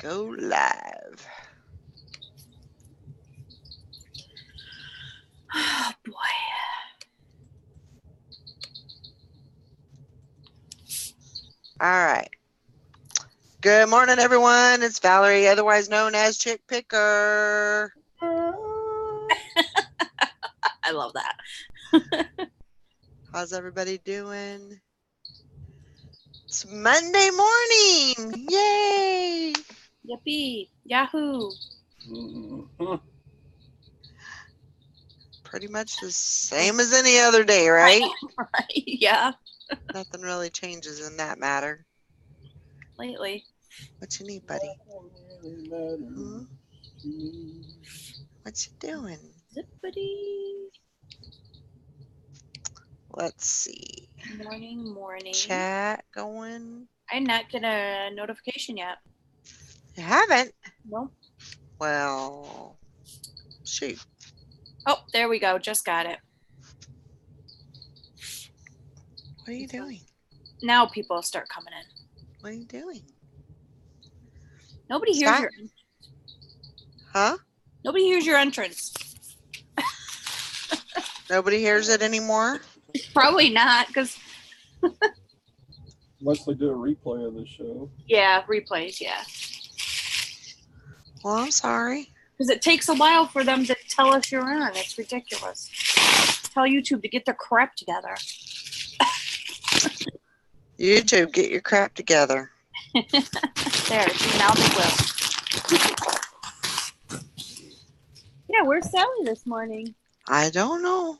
go live. Oh, boy. All right. Good morning, everyone. It's Valerie, otherwise known as Chick Picker. I love that. How's everybody doing? It's Monday morning. Yay! Yippee. Yahoo. Pretty much the same as any other day, right? Right. Yeah. Nothing really changes in that matter. Lately. What you need, buddy? Hmm? What you doing? Zippity. Let's see. Morning. Chat going. I did not get a notification yet. You haven't? Nope. Well, shoot. Oh, there we go. Just got it. What are you doing? Now people start coming in. What are you doing? Nobody hears your entrance. Huh? Nobody hears your entrance. Nobody hears it anymore? Probably not, because... Unless they do a replay of the show. Yeah, replays, yeah. Well, I'm sorry. Because it takes a while for them to tell us you're on. It's ridiculous. Tell YouTube to get their crap together. YouTube, get your crap together. There, see, now they will. Yeah, where's Sally this morning? I don't know.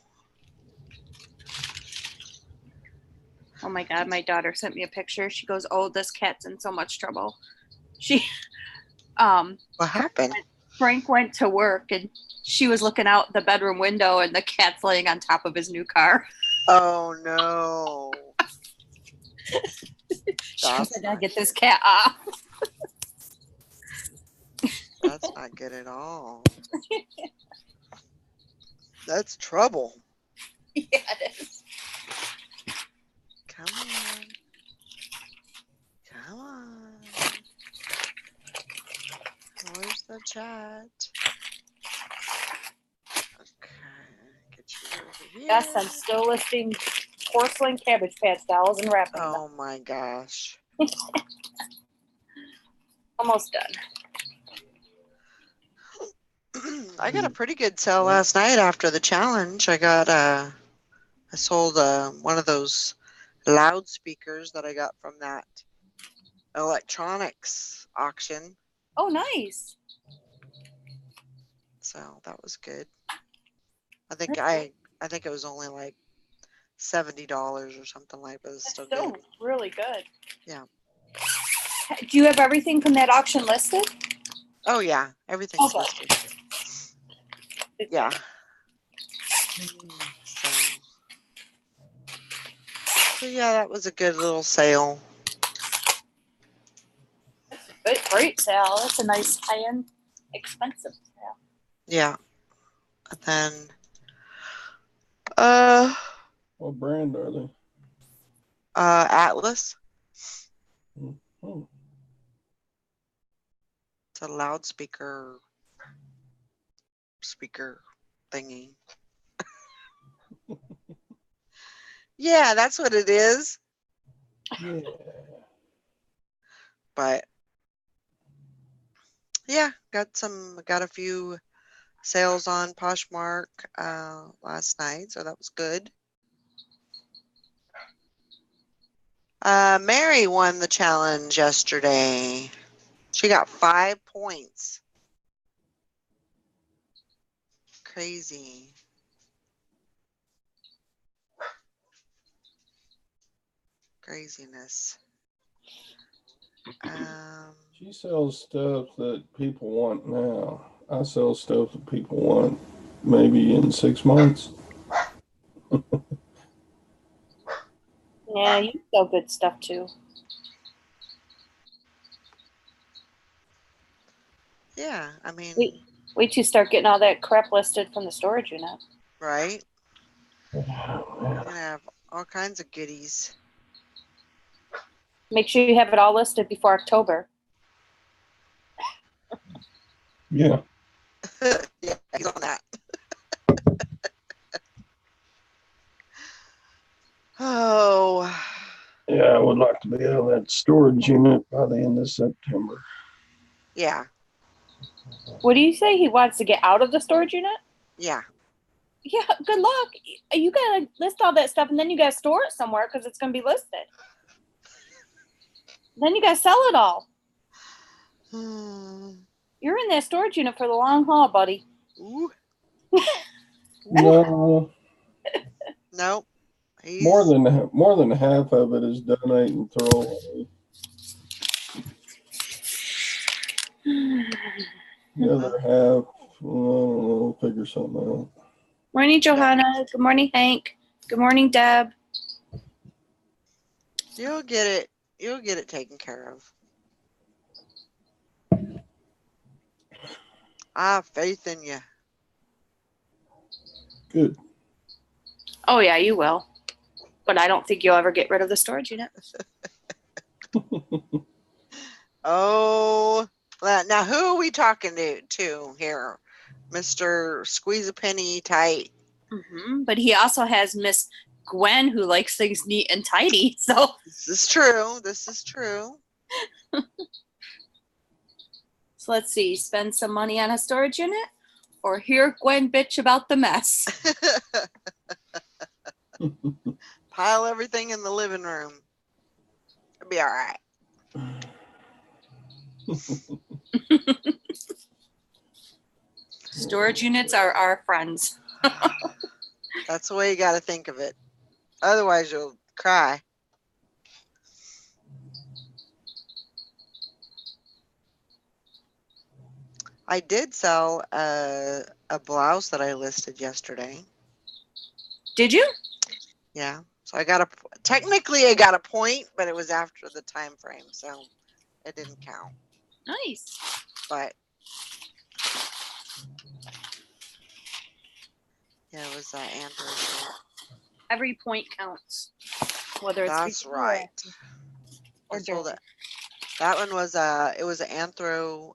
Oh my God, my daughter sent me a picture. She goes, "Oh, this cat's in so much trouble." She, What happened? Frank went to work and she was looking out the bedroom window and the cat's laying on top of his new car. Oh, no. She goes, "I gotta get this cat off." That's not good at all. That's trouble. Yeah, it is. Come on. Come on. Where's the chat? Okay. Get you over here. Yes, I'm still listing porcelain Cabbage Patch dolls and wrapping them. Oh my gosh. Almost done. I got a pretty good sale last night after the challenge. I sold one of those loudspeakers that I got from that electronics auction. Oh, nice. So that was good. I think it was only like $70 or something like that. But it's still good. Really good. Yeah. Do you have everything from that auction listed? Oh yeah, everything's Okay. listed. Yeah. So yeah, that was a good little sale. Great sale. That's a nice high-end, expensive sale. Yeah. And then What brand are they? Atlas. Oh. It's a loudspeaker thingy. Yeah, that's what it is. Yeah. But yeah, got a few sales on Poshmark last night, so that was good. Mary won the challenge yesterday. She got 5 points. Crazy. Craziness. She sells stuff that people want now. I sell stuff that people want maybe in 6 months. Yeah, you sell good stuff too. Yeah, I mean. Wait till you start getting all that crap listed from the storage unit. Right? Yeah, You're going to have all kinds of goodies. Make sure you have it all listed before October. Yeah. Yeah, he's on that. Oh, Yeah, I would like to be out of that storage unit by the end of September. yeah, What do you say? He wants to get out of the storage unit? yeah. Yeah, good luck. You gotta list all that stuff and then you gotta store it somewhere because it's gonna be listed. Then you gotta sell it all. You're in that storage unit for the long haul, buddy. Ooh. No, Nope. more He's than half of it is donate and throw away. The other half, I don't know, figure something out. Morning, Johanna. Good morning, Hank. Good morning, Deb. you'll get it. You'll get it taken care of. I have faith in you. Good. Oh, yeah, you will. But I don't think you'll ever get rid of the storage unit. Oh, now who are we talking to here? Mr. Squeeze a Penny Tight. But he also has Miss Gwen who likes things neat and tidy. So This is true. This is true. So let's see, spend some money on a storage unit or hear Gwen bitch about the mess. Pile everything in the living room. It'll be all right. Storage units are our friends. That's the way you got to think of it. Otherwise, you'll cry. I did sell a blouse that I listed yesterday. Did you? Yeah. So technically I got a point, but it was after the time frame, so it didn't count. Nice. But yeah, it was Andrew shirt. Every point counts. Whether it's That's right. Or sold it. That one was it was an Anthro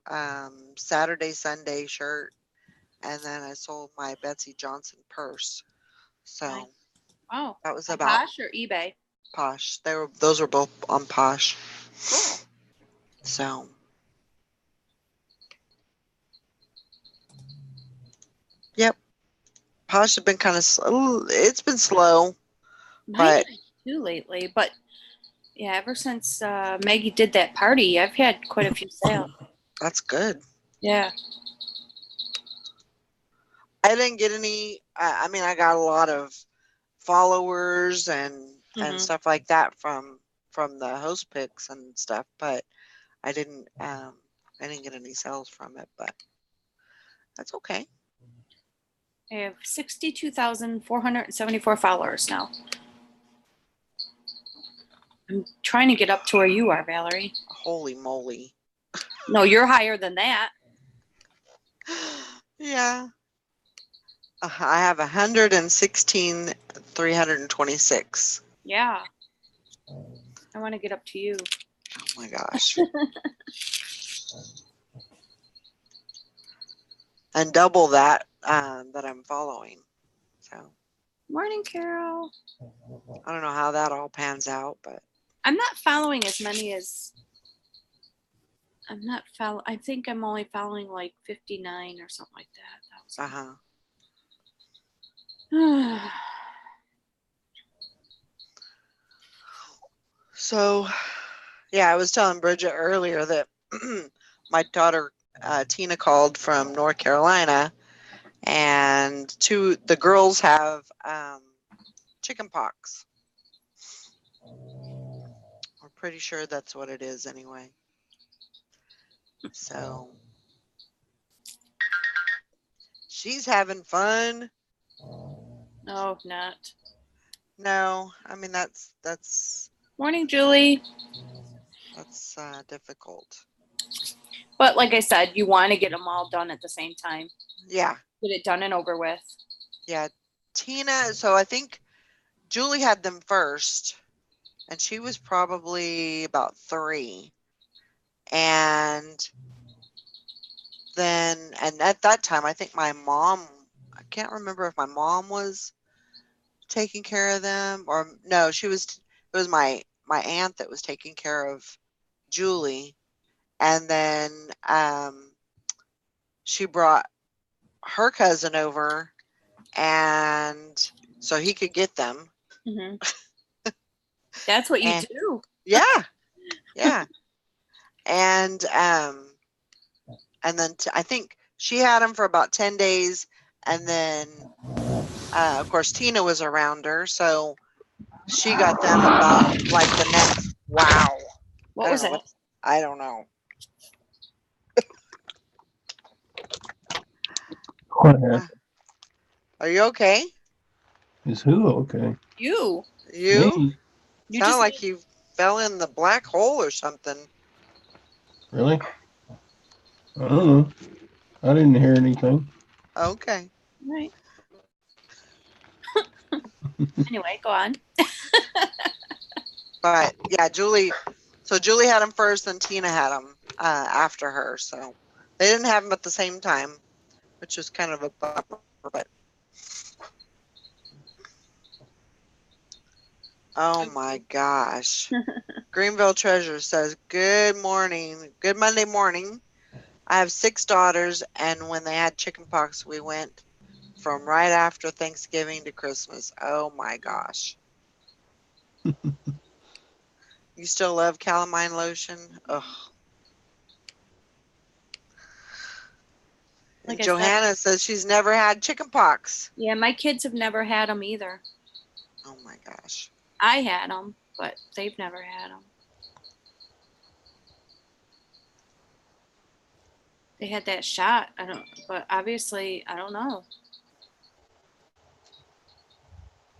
Saturday Sunday shirt, and then I sold my Betsy Johnson purse. So nice. Oh, that was on about Posh or eBay? Posh. Those were both on Posh. Cool. So yep, Posh has been kind of slow. It's been slow. Mine too lately, but yeah, ever since Maggie did that party, I've had quite a few sales. That's good. Yeah. I didn't get any. I mean, I got a lot of followers and stuff like that from the host picks and stuff, but I didn't get any sales from it, but that's okay. I have 62,474 followers now. I'm trying to get up to where you are, Valerie. Holy moly. No, you're higher than that. Yeah. I have 116,326. Yeah. I want to get up to you. Oh my gosh. And double that that I'm following. So Morning, Carol. I don't know how that all pans out, but I'm not following as many as I think I'm only following like 59 or something like that. So, yeah, I was telling Bridget earlier that my daughter Tina called from North Carolina, and the girls have chicken pox. We're pretty sure that's what it is anyway. So she's having fun. No, not. No, I mean that's Morning, Julie. That's difficult. But like I said, you want to get them all done at the same time. Yeah. Get it done and over with. Yeah. Tina, so I think Julie had them first, and she was probably about 3. And then, and at that time, I think my mom, I can't remember if my mom was taking care of them or no, it was my aunt that was taking care of Julie. And then she brought her cousin over and so he could get them. Mm-hmm. That's what you and, do. Yeah. Yeah. And then I think she had them for about 10 days. And then, of course, Tina was around her. So she got them about like the next, wow. What was that? I don't know. What happened? Are you okay? Is who okay? You. Me? You Sound just like you fell in the black hole or something. Really? I don't know. I didn't hear anything. Okay. right. Anyway, go on. But yeah, Julie. So Julie had them first, and Tina had them after her. So they didn't have them at the same time, which was kind of a bummer. But oh my gosh, Greenville Treasure says, "Good morning, good Monday morning. I have 6 daughters, and when they had chickenpox, we went from right after Thanksgiving to Christmas. Oh my gosh." You still love calamine lotion? Ugh. Like And I said, Johanna says she's never had chickenpox. yeah, my kids have never had them either. Oh my gosh. I had them, but they've never had them. They had that shot. But obviously, I don't know.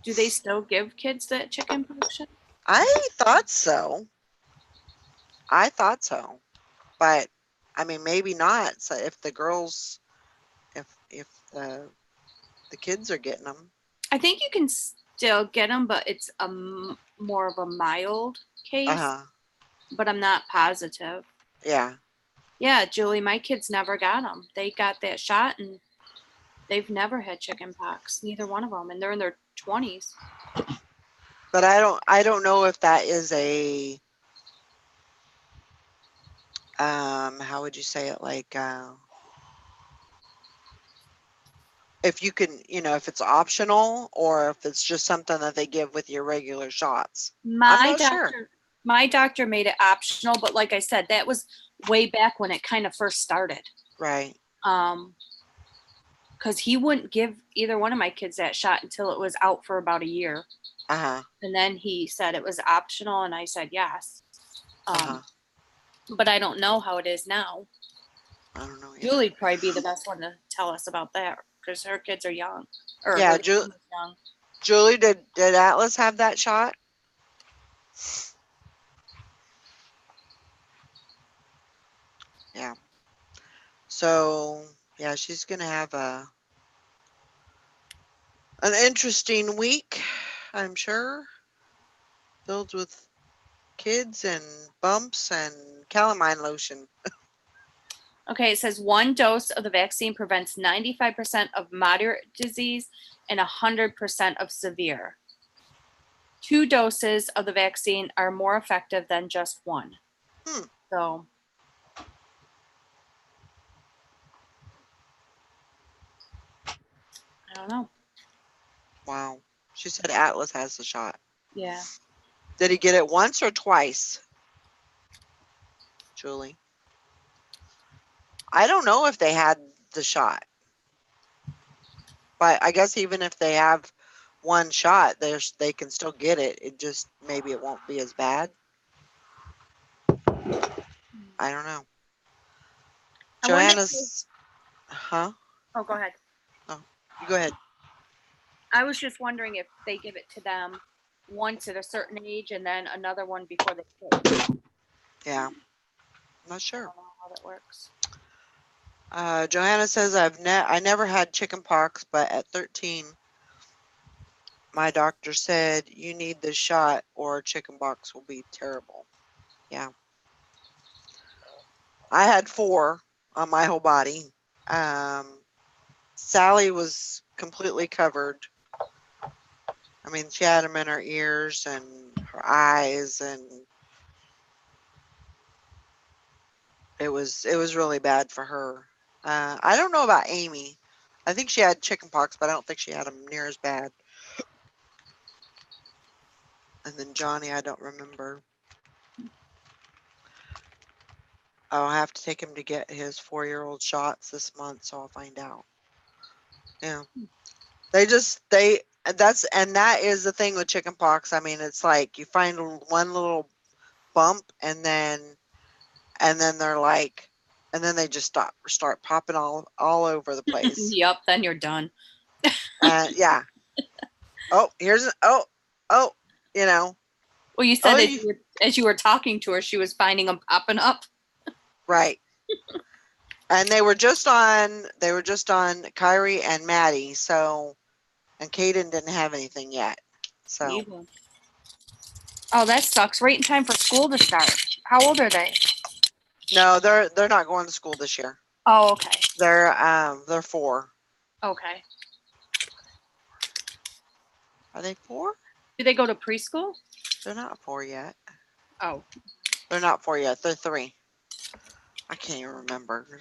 Do they still give kids that chickenpox shot? I thought so. I thought so. But I mean maybe not. So if the girls if the kids are getting them. I think you can still get them, but it's more of a mild case. Uh-huh. But I'm not positive. Yeah. Yeah, Julie, my kids never got them. They got that shot and they've never had chickenpox. Neither one of them, and they're in their 20s. But I don't know if that is a how would you say it, like if you can, if it's optional or if it's just something that they give with your regular shots. I'm not sure. My doctor made it optional, but like I said, that was way back when it kind of first started. Right. Because he wouldn't give either one of my kids that shot until it was out for about a year. Uh-huh. And then he said it was optional, and I said yes. But I don't know how it is now. I don't know either. Julie'd probably be the best one to tell us about that because her kids are young. Yeah, young. Julie, did Atlas have that shot? Yeah. So yeah, she's gonna have an interesting week, I'm sure, filled with kids and bumps and calamine lotion. Okay, it says 1 dose of the vaccine prevents 95% of moderate disease and 100% of severe. 2 doses of the vaccine are more effective than just 1. So, I don't know. Wow. She said Atlas has the shot. Yeah. Did he get it once or twice? Julie. I don't know if they had the shot. But I guess even if they have one shot, they can still get it. It just maybe it won't be as bad. I don't know. Joanna's, huh? Oh, go ahead. Oh, you go ahead. I was just wondering if they give it to them once at a certain age and then another one before they quit. Yeah, I'm not sure. I don't know how that works. Johanna says I never had chicken pox, but at 13, my doctor said you need this shot or chicken pox will be terrible. Yeah. I had 4, on my whole body. Sally was completely covered. I mean, she had them in her ears and her eyes, and it was really bad for her. I don't know about Amy. I think she had chickenpox, but I don't think she had them near as bad. And then Johnny, I don't remember. I'll have to take him to get his 4-year-old shots this month, so I'll find out. Yeah. That is the thing with chickenpox. I mean, it's like you find one little bump and then they're like, and then they just start popping all over the place. Yep, then you're done. Yeah. Oh, you know. Well, you said as you were talking to her, she was finding them popping up. Right. And they were just on Kyrie and Maddie, so, and Kaden didn't have anything yet. So. Evil. Oh, that sucks. Right in time for school to start. How old are they? No, they're not going to school this year. Oh, okay. They're 4. Okay. Are they 4? Do they go to preschool? They're not 4 yet. Oh. They're not 4 yet. They're 3. I can't even remember.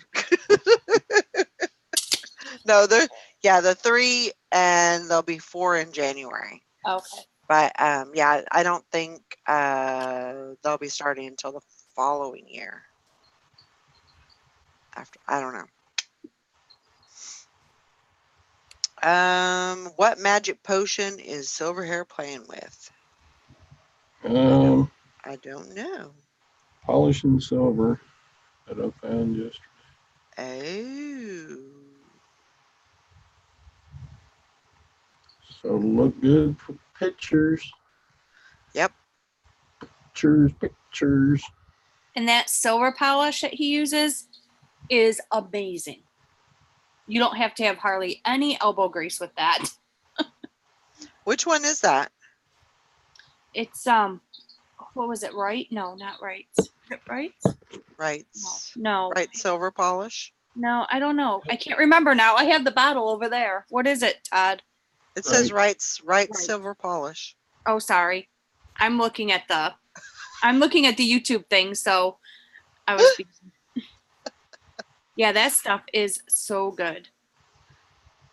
No, they're 3 and they'll be 4 in January. Okay. But yeah, I don't think they'll be starting until the following year. After, I don't know. What magic potion is Silverhair playing with? I don't know. Polishing silver that I found yesterday. Oh. So look good for pictures. Yep. Pictures. And that silver polish that he uses is amazing. You don't have to have hardly any elbow grease with that. Which one is that? It's what was it? Right? No, not right. Is it right? Right. No. Right silver polish? No, I don't know. I can't remember now. I have the bottle over there. What is it, Todd? It says right silver polish. Oh, sorry. I'm looking at the YouTube thing, so I was Yeah, that stuff is so good.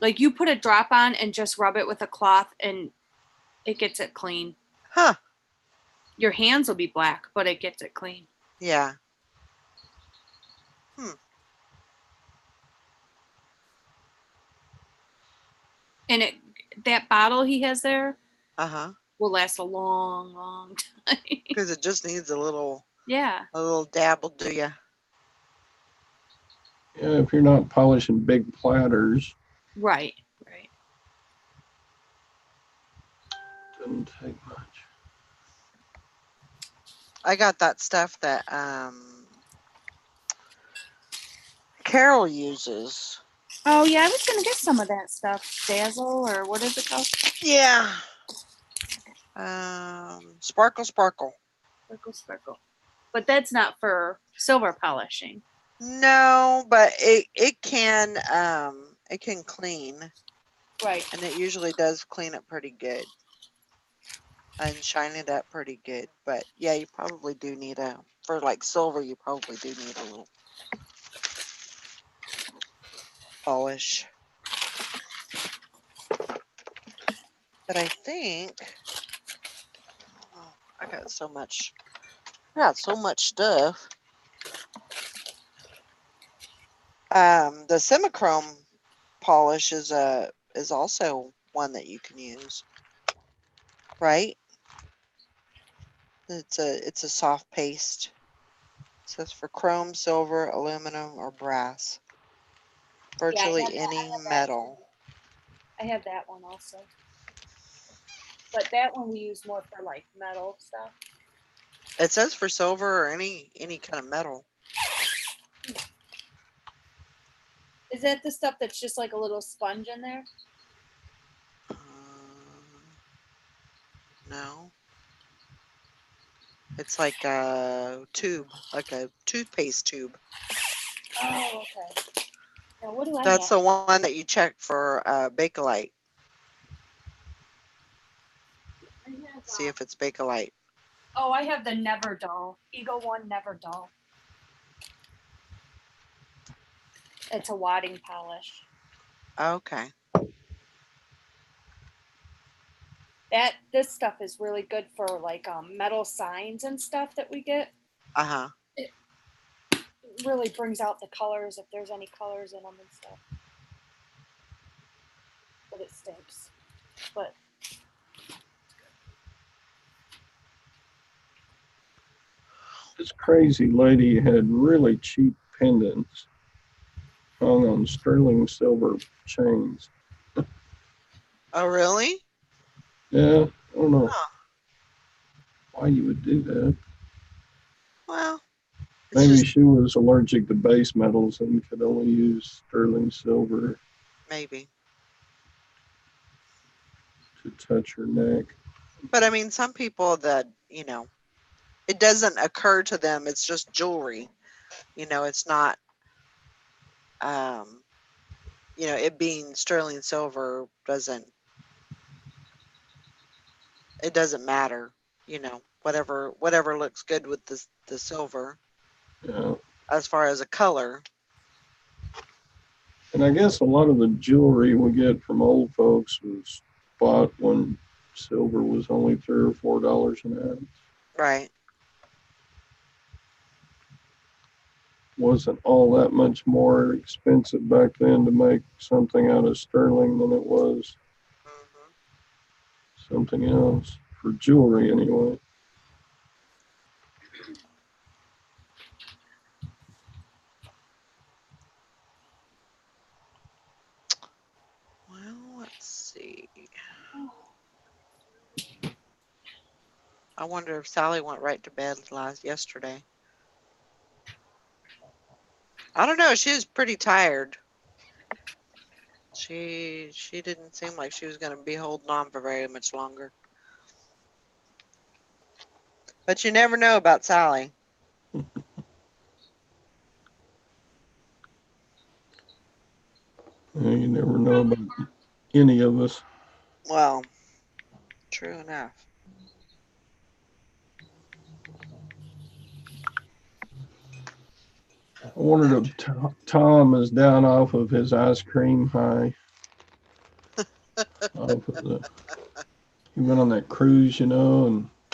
Like you put a drop on and just rub it with a cloth and it gets it clean. Huh. Your hands will be black, but it gets it clean. Yeah. And that bottle he has there will last a long, long time. Because it just needs a little dab will do ya. Yeah, if you're not polishing big platters. Right. Doesn't take much. I got that stuff that Carol uses. Oh yeah, I was gonna get some of that stuff. Dazzle or what is it called? Yeah. Sparkle. Sparkle. But that's not for silver polishing. No, but it can clean. Right. And it usually does clean it pretty good. And shine it up pretty good. But yeah, you probably do need for like silver, you probably do need a little polish. But I think I got so much stuff. The semichrome polish is also one that you can use. Right? It's a soft paste. It says for chrome, silver, aluminum, or brass. Virtually any metal. I have that one also. But that one we use more for like metal stuff. It says for silver or any kind of metal. Is that the stuff that's just like a little sponge in there? No. It's like a tube, like a toothpaste tube. Oh, okay. Now, what do I That's have? the one that you check for Bakelite. See if it's Bakelite. Oh, I have the Never Dull. Eagle One Never Dull. It's a wadding polish. Okay. This stuff is really good for like metal signs and stuff that we get. Uh-huh. It really brings out the colors if there's any colors in them and stuff. But it stinks. But This crazy lady had really cheap pendants hung on sterling silver chains. Oh, really? Yeah, I don't know Huh. why you would do that. Well, it's Maybe just she was allergic to base metals and could only use sterling silver maybe. to touch her neck. But I mean, some people that, it doesn't occur to them. It's just jewelry. It's not, um, it being sterling silver it doesn't matter. Whatever looks good with the silver Yeah. as far as a color. And I guess a lot of the jewelry we get from old folks was bought when silver was only $3 or $4 an ounce. Right. Wasn't all that much more expensive back then to make something out of sterling than it was Hmm. something else for jewelry anyway. Well, let's see. I wonder if Sally went right to bed yesterday. I don't know. She was pretty tired. She didn't seem like she was going to be holding on for very much longer. But you never know about Sally. You never know about any of us. Well, true enough. I wondered if Tom is down off of his ice cream high. He went on that cruise, and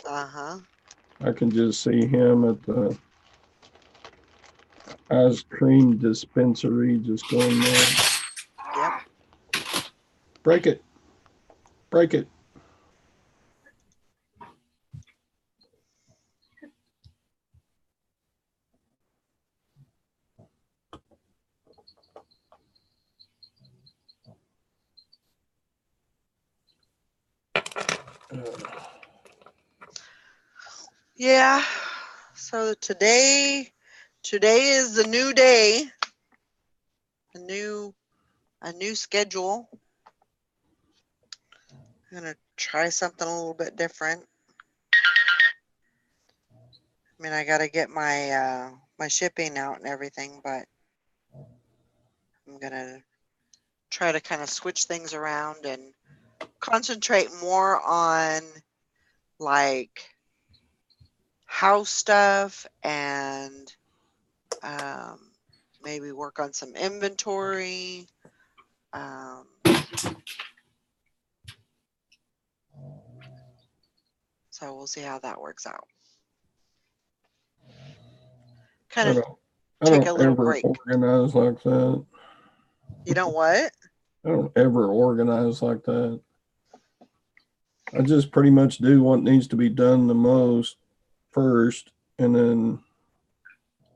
Uh-huh. I can just see him at the ice cream dispensary just going there. Yep. Break it. Break it. Yeah. So today is the new day. A new schedule. I'm gonna try something a little bit different. I mean, I gotta get my shipping out and everything, but I'm gonna try to kind of switch things around and concentrate more on like house stuff and maybe work on some inventory. Um, so we'll see how that works out. Kind I of don't, I take a don't little ever break. organize like that. You know what? I don't ever organize like that. I just pretty much do what needs to be done the most first, and then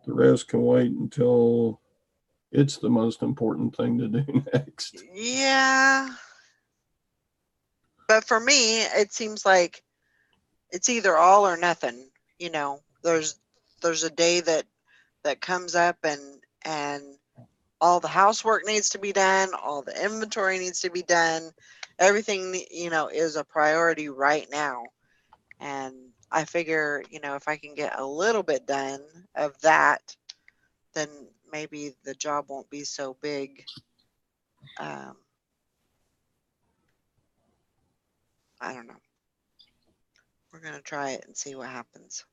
the rest can wait until it's the most important thing to do next. Yeah. But for me, it seems like it's either all or nothing. There's a day that comes up and all the housework needs to be done, all the inventory needs to be done. Everything, is a priority right now. And I figure, if I can get a little bit done of that, then maybe the job won't be so big. I don't know. We're going to try it and see what happens.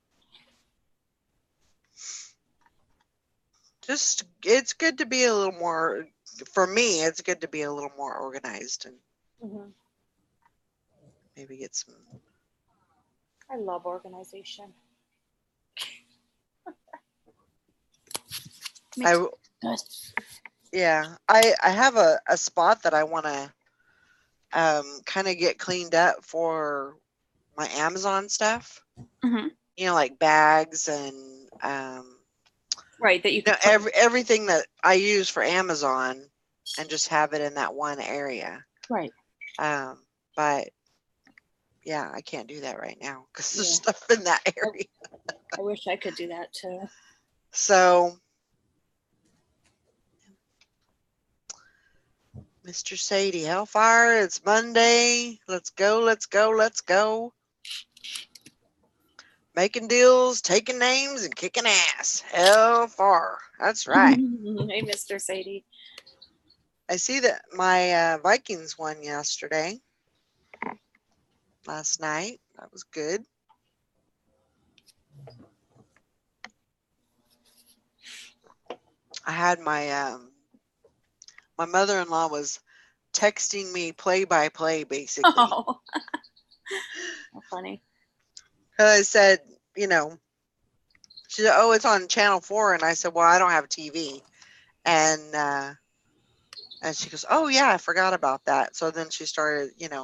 Just, it's good to be a little more, for me, it's good to be a little more organized and maybe get some. I love organization. I have a spot that I want to kind of get cleaned up for my Amazon stuff. You know, like bags and right, that you know, can everything that I use for Amazon, and just have it in that one area. right. But yeah, I can't do that right now because there's stuff in that area. I wish I could do that too. So, Mr. Sadie, Hellfire, it's Monday. Let's go, let's go, let's go. Making deals, taking names, and kicking ass. Hellfire. That's right. Hey, Mr. Sadie. I see that my Vikings won yesterday. Last night. That was good. I had my my mother-in-law was texting me play-by-play, basically. Oh, funny. I said, you know, she said, "Oh, it's on Channel 4," and I said, "Well, I don't have a TV," and she goes, "Oh yeah, I forgot about that." So then she started, you know,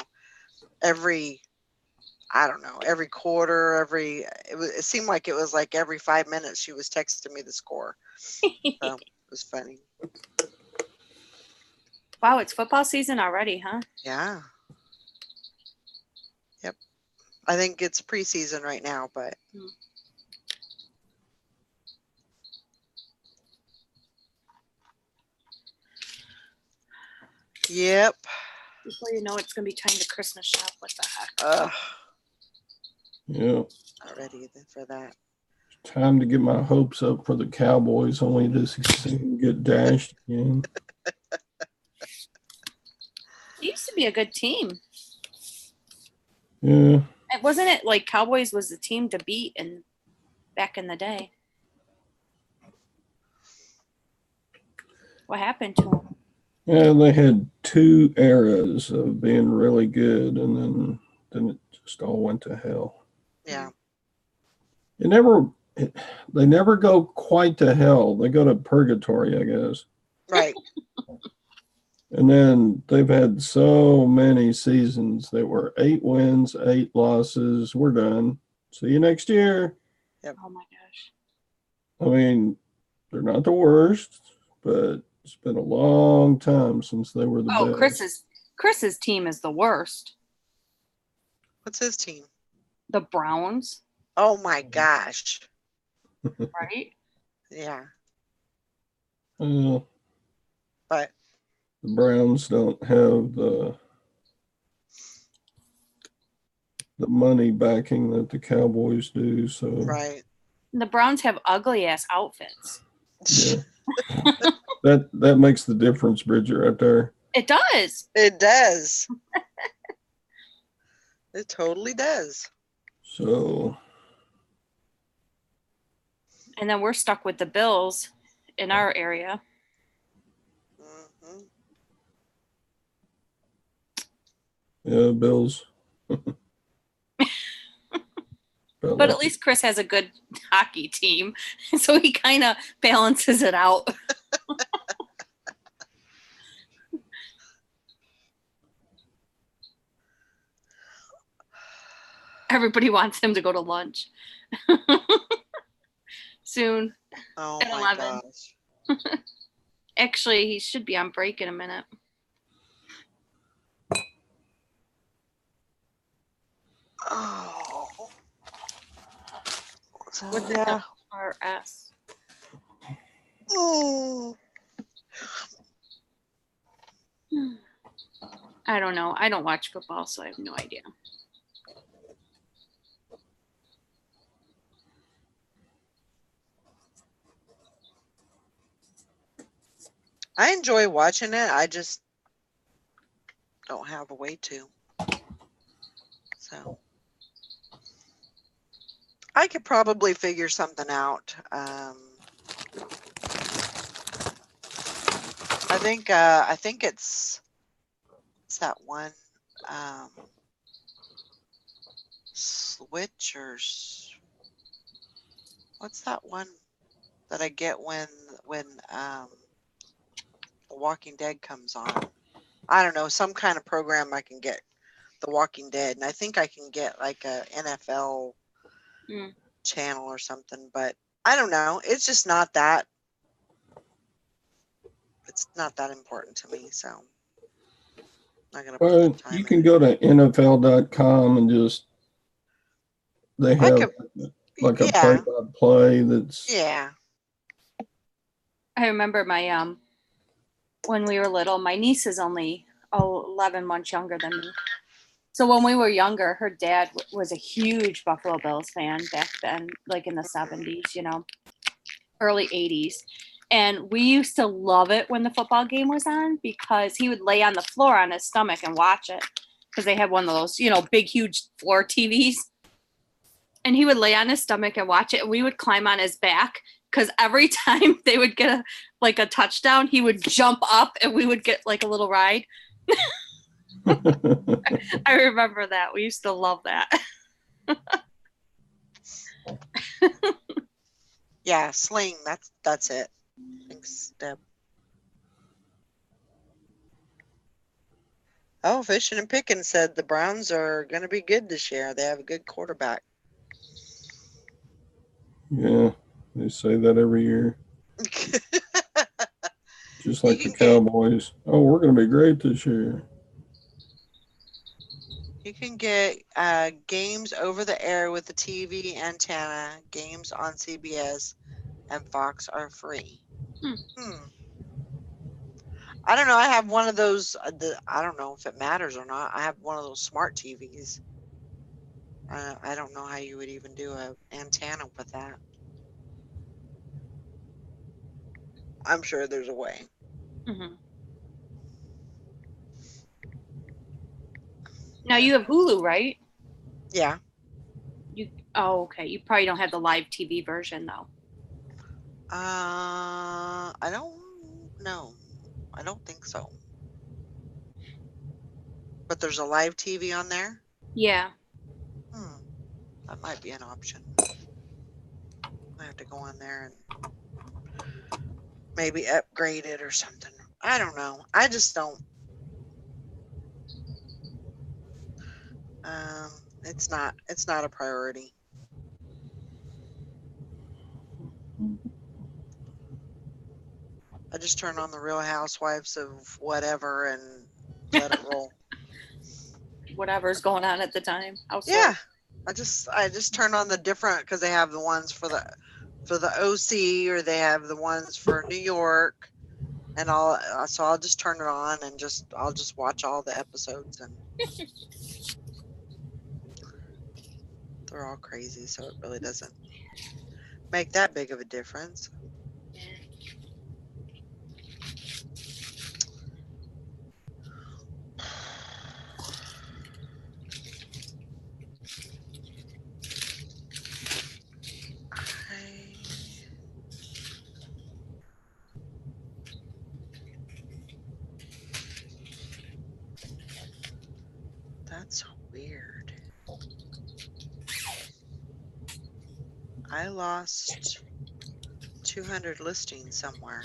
every quarter, it seemed like it was like every 5 minutes she was texting me the score. So it was funny. Wow, it's football season already, huh? Yeah. Yep. I think it's preseason right now, but yep. Before you know it, it's gonna be time to Christmas shop. What the heck? Yeah. Not ready for that. Time to get my hopes up for the Cowboys, only to see them get dashed again. It used to be a good team. Yeah. Wasn't it like Cowboys was the team to beat back in the day? What happened to them? Yeah, they had 2 eras of being really good, and then it just all went to hell. Yeah. They never go quite to hell. They go to purgatory, I guess. Right. And then they've had so many seasons that were 8 wins, 8 losses. We're done. See you next year. Yep. Oh my gosh. I mean, they're not the worst, but it's been a long time since they were the best. Chris's team is the worst. What's his team? The Browns. Oh my gosh. Right? Yeah. But the Browns don't have the money backing that the Cowboys do. So right. The Browns have ugly ass outfits. Yeah. that makes the difference, Bridget, right there. It does. It does. It totally does. So. And then we're stuck with the Bills in our area. Mm-hmm. Yeah, Bills. But at least Chris has a good hockey team, so he kind of balances it out. Everybody wants him to go to lunch soon. Oh at my 11. gosh. Actually, he should be on break in a minute. Oh. So, What's the RS? Oh. I don't know. I don't watch football, so I have no idea. I enjoy watching it. I just don't have a way to. So I could probably figure something out. I think it's that one switch or what's that one that I get when The Walking Dead comes on? I don't know, some kind of program I can get The Walking Dead, and I think I can get like a NFL channel or something, but I don't know. It's just not that. It's not that important to me, so I'm not gonna put the Well, time you in can it. go to NFL.com and just they I have could, like a yeah, play-by-play that's yeah. I remember my when we were little, my niece is only 11 months younger than me. So when we were younger, her dad was a huge Buffalo Bills fan back then, like in the 70s, you know, early 80s. And we used to love it when the football game was on because he would lay on the floor on his stomach and watch it because they had one of those, you know, big, huge floor TVs. And he would lay on his stomach and watch it. And we would climb on his back because every time they would get a touchdown, he would jump up and we would get like a little ride. I remember that. We used to love that. Yeah, sling. That's it. Thanks, Deb. Oh, Fishing and Picking said the Browns are going to be good this year. They have a good quarterback. yeah, they say that every year. Just You like the can get Cowboys. Oh, we're going to be great this year. you can get games over the air with the TV antenna. Games on CBS and Fox are free. Hmm. I don't know. I have one of those. I don't know if it matters or not. I have one of those smart TVs. I don't know how you would even do a antenna with that. I'm sure there's a way. Mm-hmm. Now you have Hulu, right? Yeah. Oh, okay. You probably don't have the live TV version though. I don't know. I don't think so. But there's a live TV on there. Yeah. Hmm. That might be an option. I have to go on there and maybe upgrade it or something. I don't know. I just don't. Um, it's not a priority. I just turn on the Real Housewives of whatever and let it roll. Whatever's going on at the time. Yeah, I just turn on the different because they have the ones for the OC or they have the ones for New York and all. So I'll just turn it on and I'll just watch all the episodes and they're all crazy, so it really doesn't make that big of a difference. Okay. That's weird. I lost 200 listings somewhere.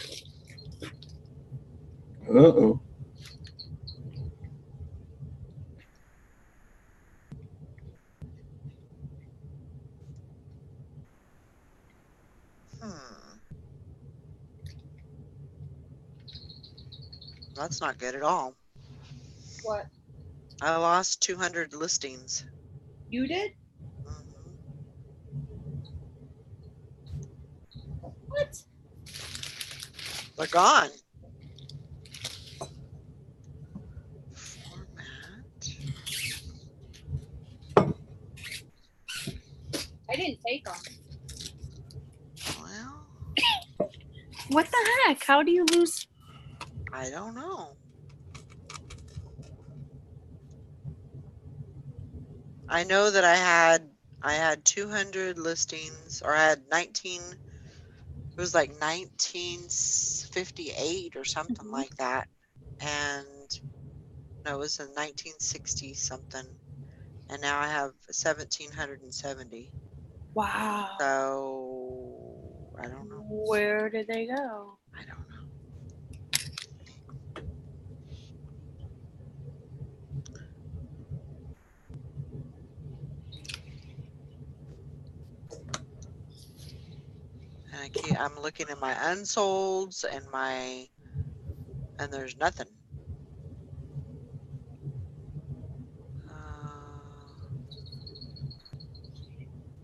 Uh-oh. Hmm. That's not good at all. What? I lost 200 listings. You did? Mhm. What? They're gone. Format. I didn't take them. Well, What the heck? How do you lose? I don't know. I know that I had 200 listings, or I had 19. It was like 1958 or something like that, and no, it was in 1960 something, and now I have 1,770. Wow. So I don't know. Where did they go? I don't know. And I'm looking at my unsolds and there's nothing.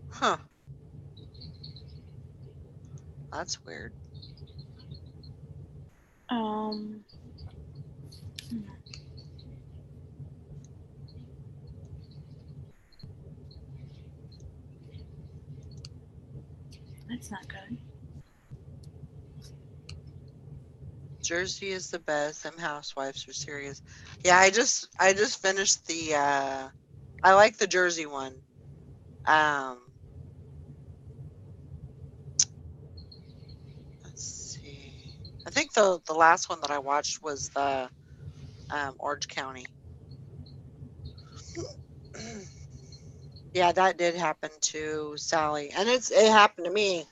Huh. That's weird. That's not good. Jersey is the best. Them housewives are serious. Yeah, I just finished the I like the Jersey one. Let's see. I think the last one that I watched was the Orange County. Yeah, that did happen to Sally, and it happened to me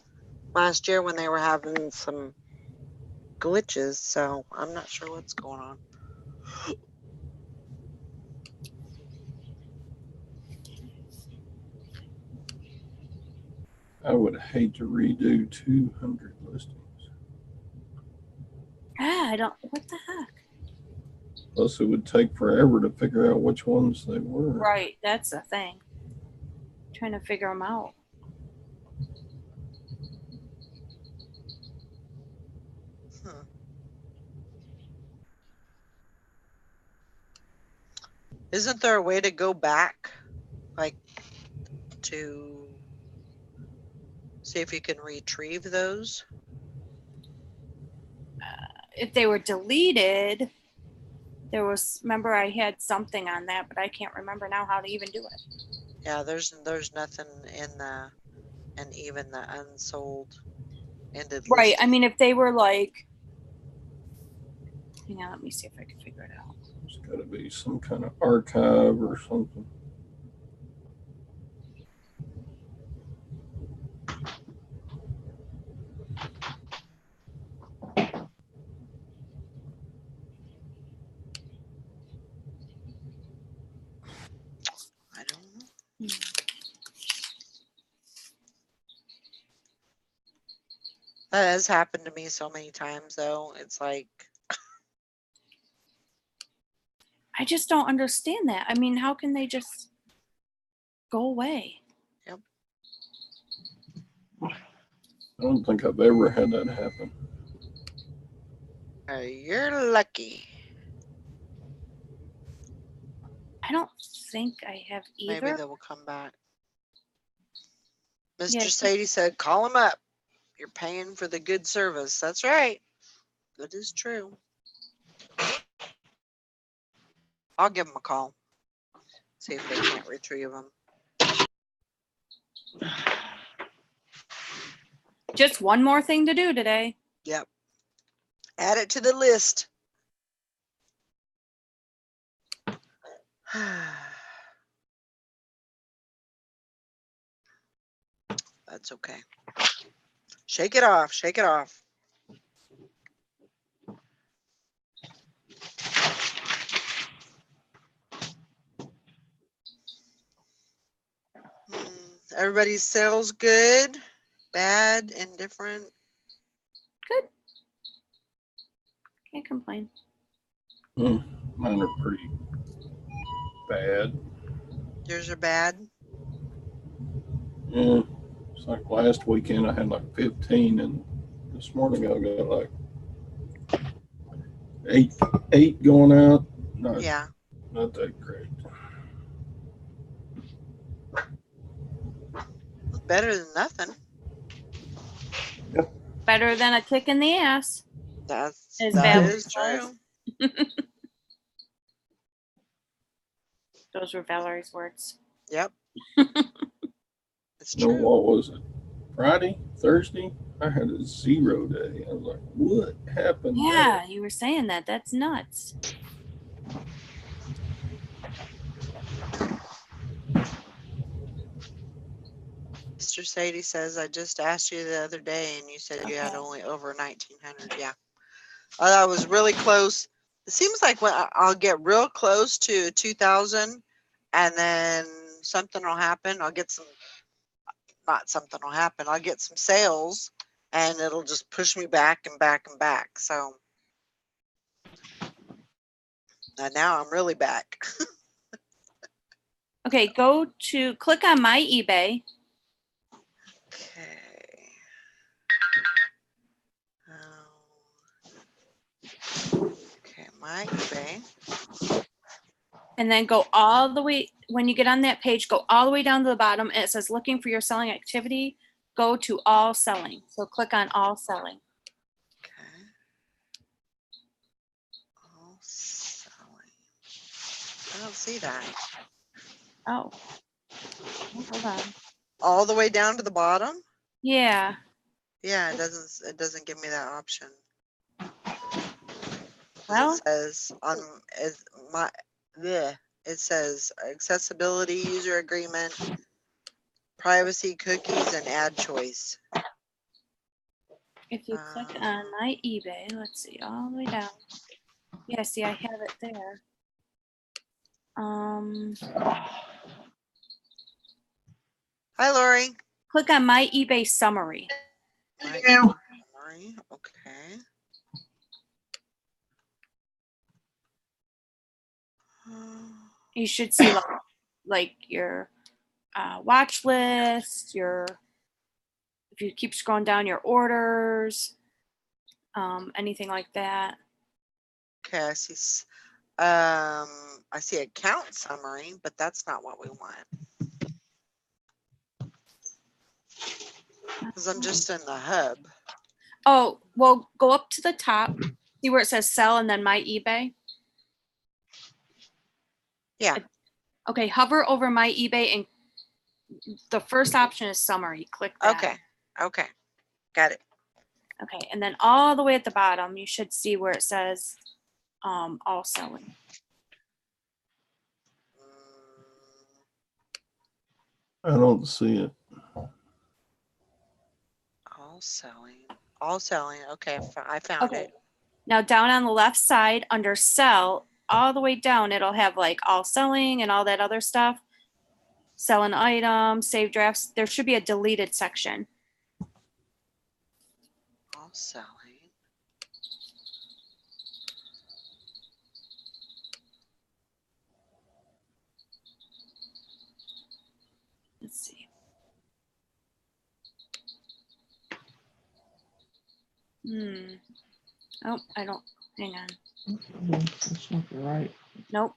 last year when they were having some glitches. So I'm not sure what's going on. I would hate to redo 200 listings. I don't. What the heck? Plus, it would take forever to figure out which ones they were. Right, that's the thing. Trying to figure them out. Isn't there a way to go back, like to see if you can retrieve those? If they were deleted, there was. Remember, I had something on that, but I can't remember now how to even do it. Yeah, there's nothing in even the unsold ended Right. listing. I mean, if they were like, hang on, let me see if I can figure it out. There's got to be some kind of archive or something. I don't know. That has happened to me so many times, though. It's like, I just don't understand that. I mean, how can they just go away? yep. I don't think I've ever had that happen. You're lucky. I don't think I have either. Maybe they will come back. Mr. Yeah. Sadie said, call him up. You're paying for the good service. That's right. That is true. I'll give them a call. See if they can't retrieve them. Just one more thing to do today. Yep. Add it to the list. That's okay. Shake it off. Shake it off. Everybody's sales good, bad, indifferent. Good. Can't complain. Mine are pretty bad. Yours are bad. Yeah, it's like last weekend I had like 15, and this morning I got like eight going out. Not that great. Better than nothing. Yep. Better than a kick in the ass. That Valerie is says. true. Those were Valerie's words. Yep. It's So true. what was it? Friday, Thursday? I had a 0 day. I was like, what happened Yeah, you were saying that. That's nuts. Mr. Sadie says, I just asked you the other day and you said you had Okay. only over 1900. Yeah. I was really close. It seems like when I'll get real close to 2000 and then something will happen. I'll get some, not something will happen. I'll get some sales and it'll just push me back and back and back. So and now I'm really back. Okay, click on My eBay. Okay. Okay, my eBay. And then go all the way, when you get on that page, go all the way down to the bottom and it says looking for your selling activity. Go to all selling. So click on all selling. Okay. All selling. I don't see that. Oh, hold on. All the way down to the bottom? Yeah. Yeah, it doesn't give me that option. Well, It says on is my yeah, it says accessibility, user agreement, privacy, cookies, and ad choice. if you click on My eBay, let's see, all the way down. Yeah, see, I have it there. Hi, Lori. Click on My eBay summary. My summary. Okay. You should see like your watch list, if you keep scrolling down, your orders, anything like that. Okay, I see account summary, but that's not what we want. Because I'm just in the hub. Oh, well, go up to the top, see where it says sell and then My eBay. Yeah. Okay, hover over My eBay and the first option is summary. Click that. Okay. Okay. Got it. Okay, and then all the way at the bottom, you should see where it says all selling. I don't see it. All selling. All selling. Okay, I found it. Now down on the left side under sell, all the way down, it'll have like all selling and all that other stuff. Sell an item, save drafts. There should be a deleted section. All selling. Let's see. Oh, I don't. Hang on. That's not right. Nope.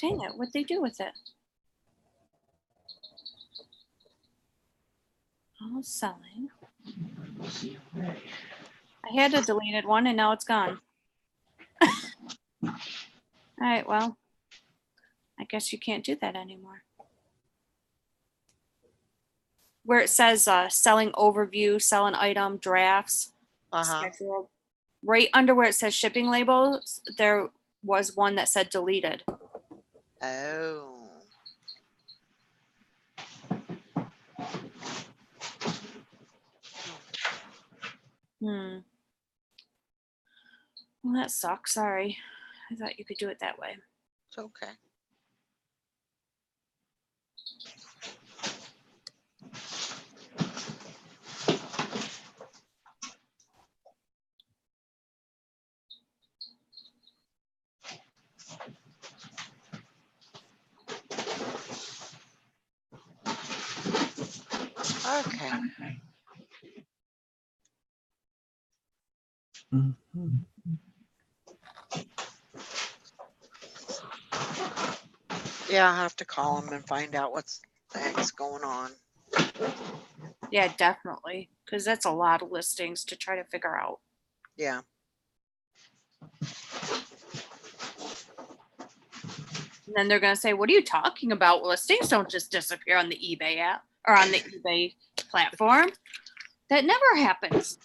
Dang it! What'd they do with it? All selling. I had a deleted one and now it's gone. All right. Well, I guess you can't do that anymore. Where it says selling overview, sell an item, drafts, scheduled. Right under where it says shipping labels, there was one that said deleted. Oh. Well, that sucks. Sorry. I thought you could do it that way. It's okay. Okay. Mm-hmm. Yeah, I'll have to call them and find out what's the heck's going on. Yeah, definitely. Because that's a lot of listings to try to figure out. Yeah. And then they're going to say, what are you talking about? Listings don't just disappear on the eBay app or on the eBay platform. That never happens.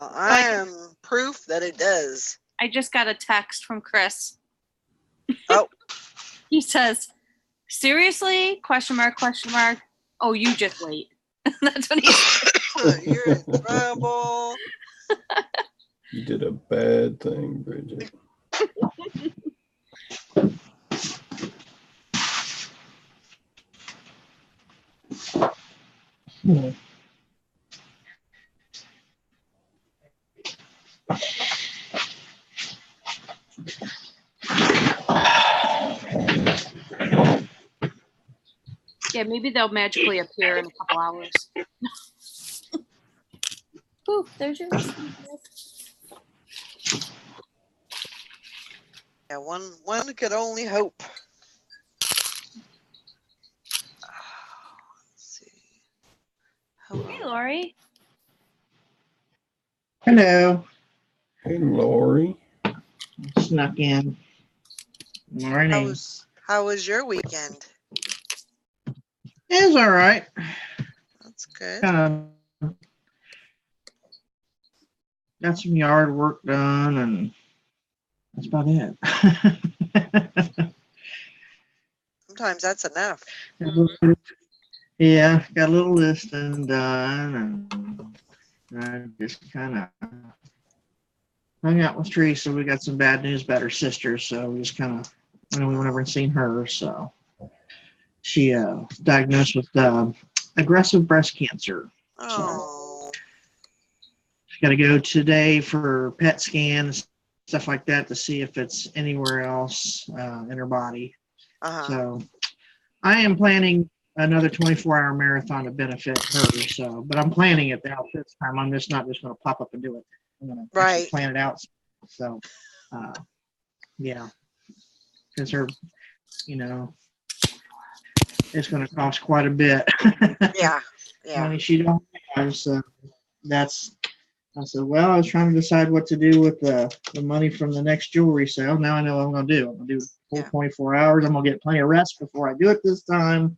I am proof that it does. I just got a text from Chris. Oh. He says, seriously? Question mark, question mark. Oh, you just wait. That's what he said. You're in trouble. You did a bad thing, Bridget. Yeah, maybe they'll magically appear in a couple hours. Ooh, there's your listing. Yeah, one could only hope. Let's see. Hey, Lori. Hello. Hey, Lori. Snuck in. Morning. How was your weekend? It was all right. That's good. Kind of got some yard work done, and that's about it. Sometimes that's enough. Yeah, got a little listing done, and I just kind of hung out with Teresa. We got some bad news about her sister, so we just kind of we went over and seen her. So she diagnosed with aggressive breast cancer. Oh. She's got to go today for PET scans, stuff like that, to see if it's anywhere else in her body. So I am planning another 24-hour marathon to benefit her. So, but I'm planning it out this time. I'm just not just going to pop up and do it. I'm going to actually plan it out. So, yeah, because her, it's going to cost quite a bit. Yeah. Money she don't have. So I said, well, I was trying to decide what to do with the money from the next jewelry sale. Now I know what I'm going to do. I'm going to do full 24 hours. I'm going to get plenty of rest before I do it this time.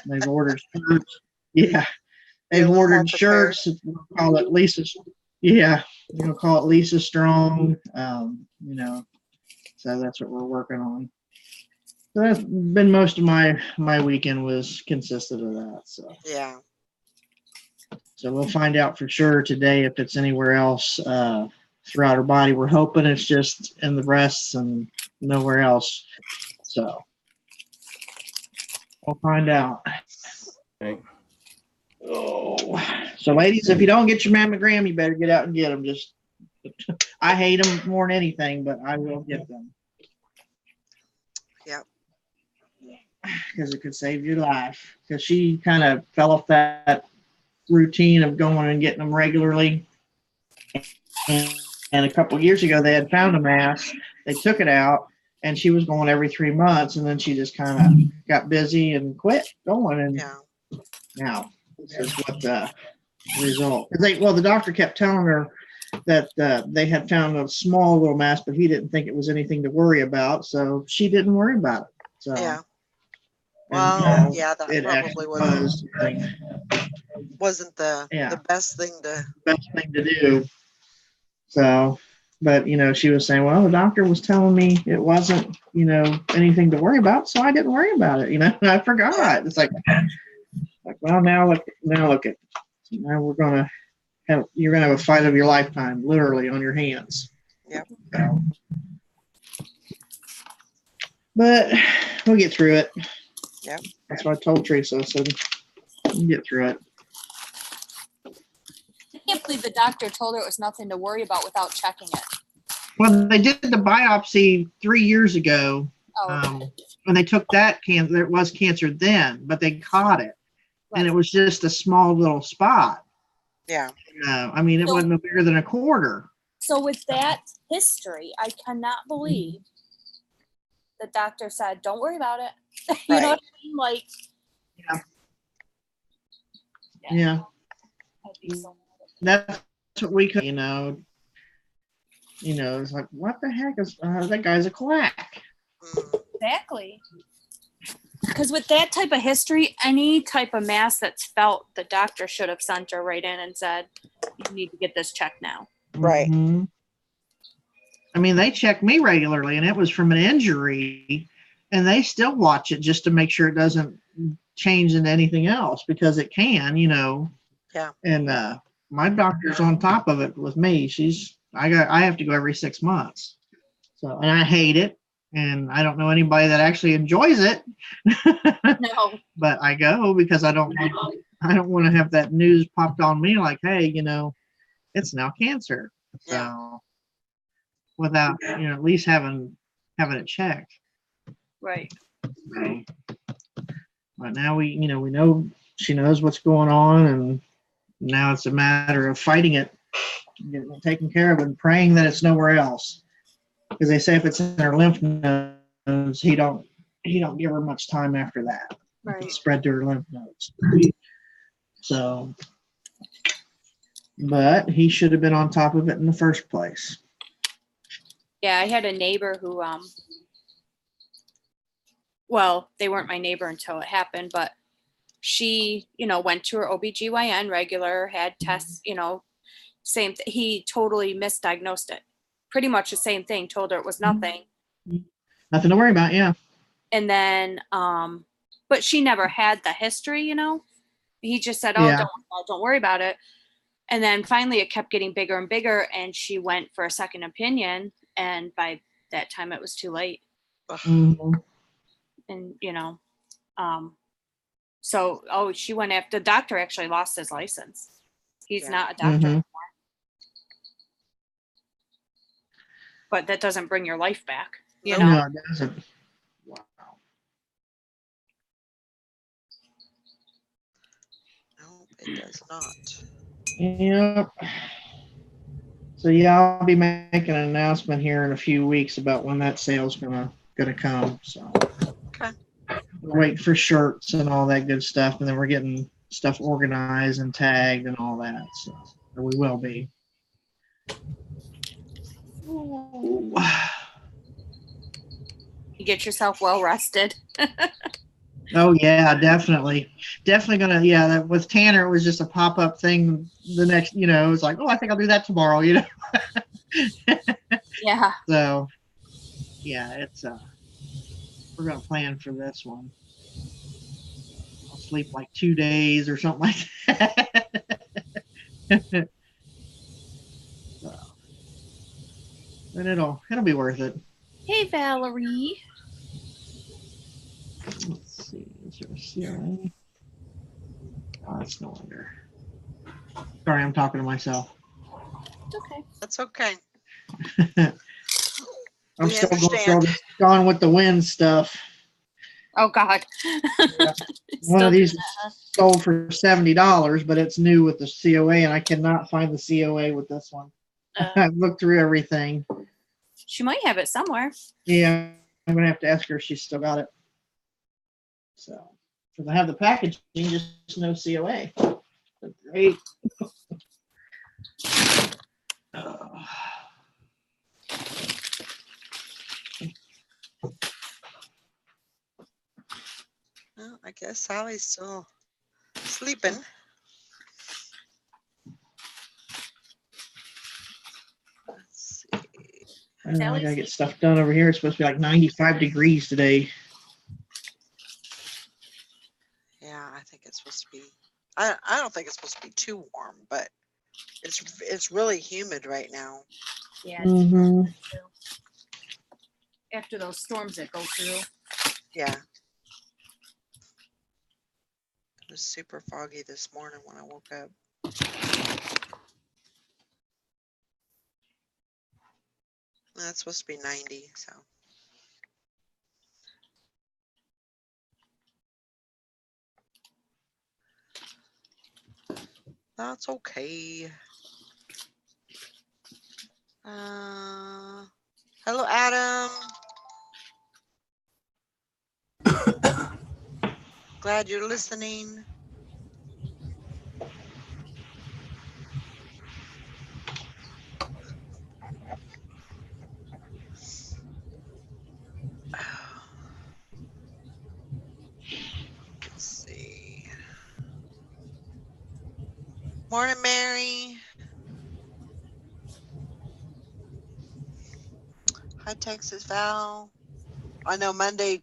They've ordered shirts. Yeah. They've ordered shirts. We'll call it Lisa. Yeah. We're going to call it Lisa Strong. So that's what we're working on. So that's been most of my weekend was consisted of that. So yeah. So we'll find out for sure today if it's anywhere else throughout her body. We're hoping it's just in the breasts and nowhere else. So we'll find out. Okay. Oh, so ladies, if you don't get your mammogram, you better get out and get them. I hate them more than anything, but I will get them. Yep. Because it could save your life. Because she kind of fell off that routine of going and getting them regularly. And a couple of years ago, they had found a mass. They took it out, and she was going every 3 months, and then she just kind of got busy and quit going. And now this is what the result. The doctor kept telling her that they had found a small little mass, but he didn't think it was anything to worry about, so she didn't worry about it. So yeah. Well, that probably wasn't the best thing to do. So, but she was saying, well, the doctor was telling me it wasn't, anything to worry about, so I didn't worry about it. I forgot. Yeah. It's like, well, now look at, now you're gonna have a fight of your lifetime, literally on your hands. Yep. So, but we'll get through it. Yep. That's what I told Teresa. I said, we'll get through it. I can't believe the doctor told her it was nothing to worry about without checking it. Well, they did the biopsy 3 years ago, okay. and they took that cancer. There was cancer then, but they caught it, and it was just a small little spot. Yeah. It wasn't no bigger than a quarter. So with that history, I cannot believe the doctor said, "Don't worry about it." You know what I mean? Like, yeah. Yeah. I'd be so That's what we could, it's like, what the heck is that guy's a quack. exactly. Because with that type of history, any type of mass that's felt, the doctor should have sent her right in and said, you need to get this checked now. Right. Mhm. I mean, they check me regularly, and it was from an injury, and they still watch it just to make sure it doesn't change into anything else, because it can, Yeah. And my doctor's on top of it with me. I have to go every 6 months. So, and I hate it, and I don't know anybody that actually enjoys it. No. But I go because I don't want to have that news popped on me like, hey, it's now cancer. So Yeah. without, at least having it checked. Right. So, but now we know she knows what's going on, and now it's a matter of fighting it, getting it taken care of, and praying that it's nowhere else. Because they say if it's in her lymph nodes, he don't give her much time after that. Right. It spread to her lymph nodes. So, but he should have been on top of it in the first place. Yeah, I had a neighbor who, well, they weren't my neighbor until it happened, but she, went to her OBGYN regular, had tests, same, he totally misdiagnosed it. Pretty much the same thing, told her it was nothing. Nothing to worry about, yeah. And then, but she never had the history, He just said, oh, Yeah. don't worry about it. And then finally it kept getting bigger and bigger, and she went for a second opinion, and by that time it was too late. Mm-hmm. And so she went after the doctor. Actually lost his license. He's not a doctor anymore. But that doesn't bring your life back, Nope. No, it doesn't. Wow. No, it does not. Yep. So yeah, I'll be making an announcement here in a few weeks about when that sale's gonna come. So Okay. we're waiting for shirts and all that good stuff, and then we're getting stuff organized and tagged and all that. So or we will be. Ooh. You get yourself well rested. Oh yeah, definitely gonna. Yeah, that with Tanner, it was just a pop-up thing. The next, it was like, oh, I think I'll do that tomorrow. Yeah. So yeah, it's we're gonna plan for this one. I'll sleep like 2 days or something like that. So, but it'll be worth it. Hey, Valerie. Let's see. Is there a CRA? Oh, it's no wonder. Sorry, I'm talking to myself. It's okay. That's okay. I'm We still going through all understand. this Gone with the Wind stuff. Oh God. Yeah. One Still of do these that, huh? sold for $70, but it's new with the COA, and I cannot find the COA with this one. I've looked through everything. She might have it somewhere. Yeah, I'm gonna have to ask her if she's still got it. So, because I have the packaging, just no COA. So great. Well, I guess Sally's still sleeping. Let's see. I know I gotta get stuff done over here. It's supposed to be like 95 degrees today. Yeah, I think it's supposed to be. I don't think it's supposed to be too warm, but it's really humid right now. Yeah. Mm-hmm. After those storms that go through. Yeah. It was super foggy this morning when I woke up. That's supposed to be 90, so. That's okay. Hello, Adam. Glad you're listening. Morning, Mary. Hi, Texas Val. I know Monday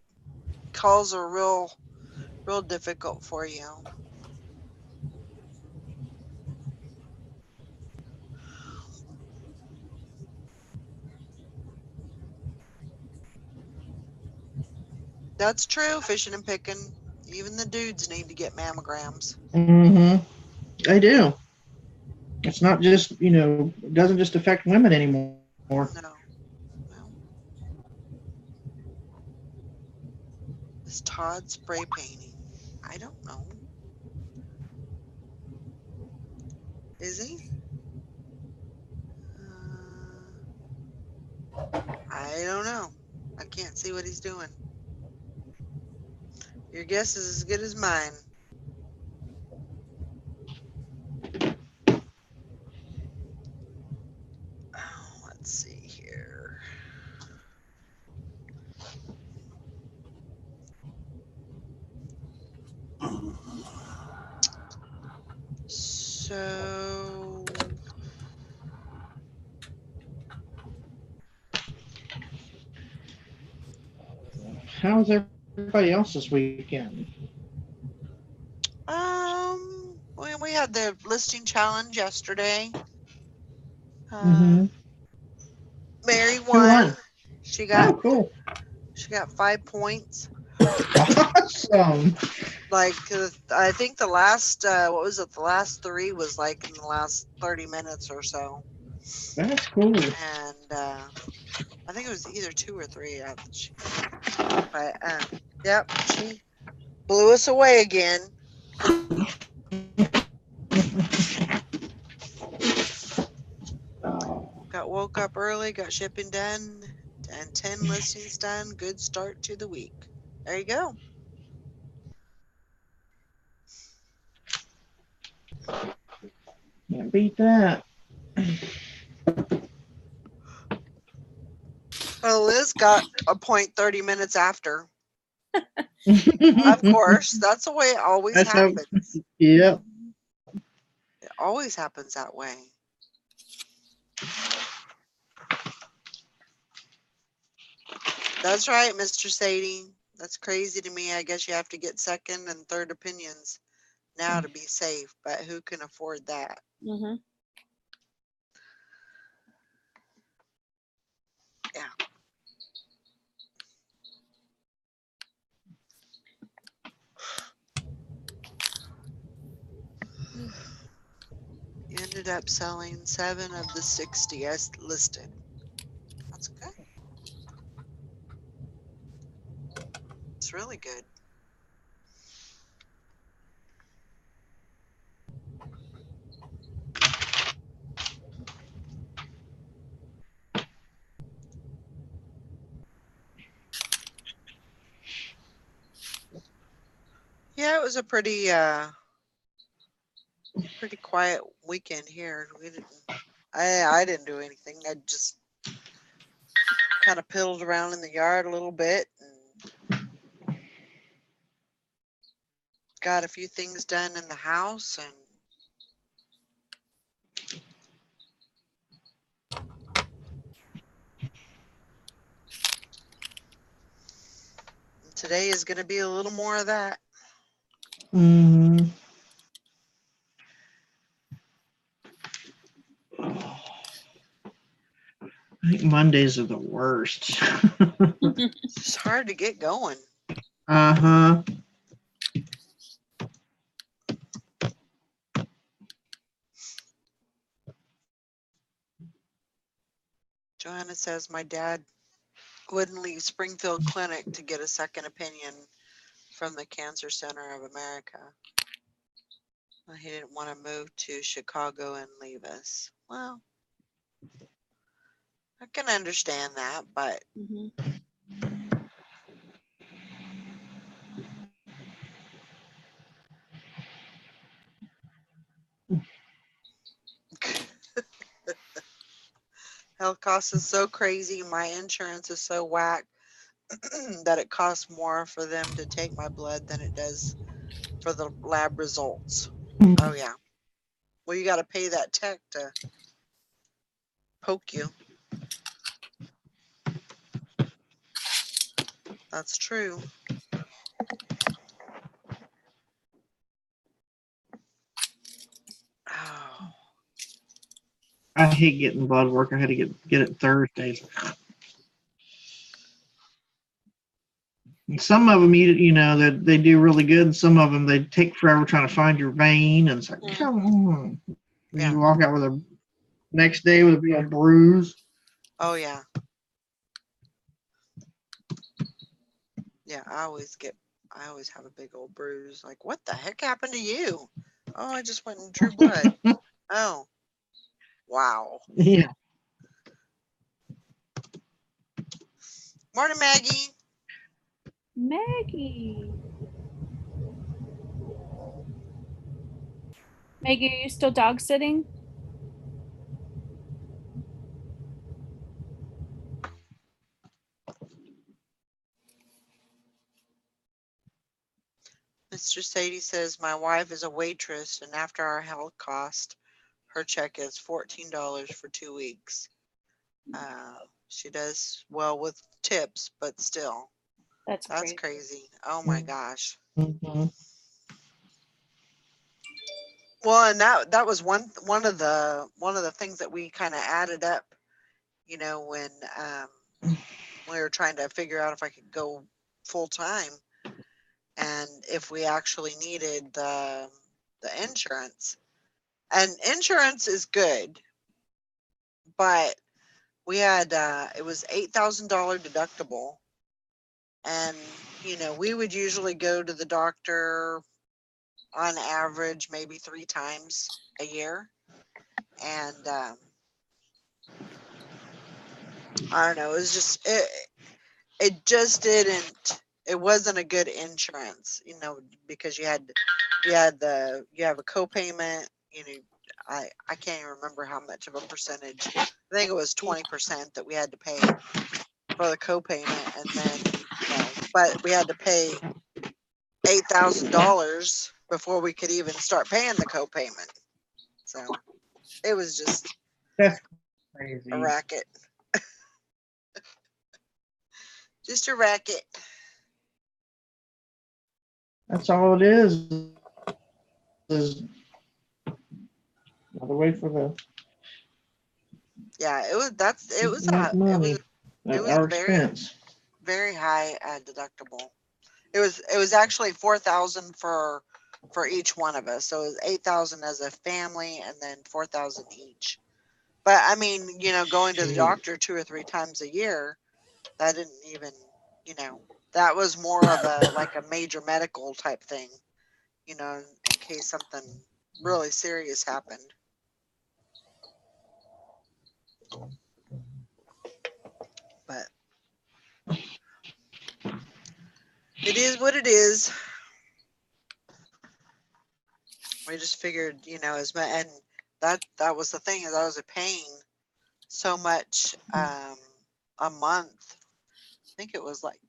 calls are real difficult for you. That's true, fishing and picking. Even the dudes need to get mammograms. Mm-hmm. They do. It's not just, it doesn't just affect women anymore. No. Is Todd spray painting? I don't know. Is he? I don't know. I can't see what he's doing. Your guess is as good as mine. Oh, let's see here. So How's everybody else this weekend? we had the listing challenge yesterday. Mm-hmm. Mary Who won? She Oh, got cool. 5 points. Awesome. Like I think the last what was it? The last 3 was like in the last 30 minutes or so. That's cool. And I think it was either 2 or 3. But yep, she blew us away again. Got woke up early, got shipping done, and 10 listings done. Good start to the week. There you go. Can't beat that. Well, Liz got a point 30 minutes after. Of course, that's the way it always That's how. happens. Yep. It always happens that way. That's right, Mr. Sadie. That's crazy to me. I guess you have to get second and third opinions now to be safe, but who can afford that? Mm-hmm. Yeah. You ended up selling 7 of the 60 as listed. That's good. It's really good. Yeah, it was a pretty quiet weekend here. I didn't do anything. I just kind of piddled around in the yard a little bit and got a few things done in the house, and today is going to be a little more of that. Mm-hmm. I think Mondays are the worst. It's just hard to get going. Uh-huh. Joanna says my dad wouldn't leave Springfield Clinic to get a second opinion from the Cancer Center of America. He didn't want to move to Chicago and leave us. Well, I can understand that, but Mm-hmm. health costs is so crazy. My insurance is so whack that it costs more for them to take my blood than it does for the lab results. Oh yeah. Well, you got to pay that tech to poke you. That's true. Oh. I hate getting blood work. I had to get it Thursdays. And some of them, you know, that they do really good, and some of them they take forever trying to find your vein, and it's like, come on. And Yeah. you walk out with a next day with a big bruise. Oh yeah. Yeah, I always have a big old bruise. Like, what the heck happened to you? Oh, I just went and drew blood. Oh. Wow. Yeah. Morning, Maggie. Maggie. Maggie, are you still dog sitting? Mr. Sadie says my wife is a waitress, and after our health cost, her check is $14 for 2 weeks. She does well with tips, but still, That's that's crazy. crazy. Oh my gosh. Mm-hmm. Well, and that was one of the things that we kind of added up, you know, when we were trying to figure out if I could go full time, and if we actually needed the insurance. And insurance is good, but we had it was $8,000 deductible, and you know we would usually go to the doctor on average maybe 3 times a year, and I don't know, it was just it just didn't, it wasn't a good insurance, you know, because you have a copayment, you know. I can't even remember how much of a percentage. I think it was 20% that we had to pay for the copayment, and then but we had to pay $8,000 before we could even start paying the copayment. So it was just That's crazy. a racket. Just a racket. That's all it is. Another way for the Yeah, it was money it at was our very expense. very high deductible. It was actually 4,000 for each one of us. So it was 8,000 as a family, and then 4,000 each. But I mean, you know, going to the doctor 2 or 3 times a year, that didn't even, you know, that was more of a like a major medical type thing, you know, in case something really serious happened. But it is what it is. We just figured, you know, and that was the thing, is I was paying so much a month. I think it was like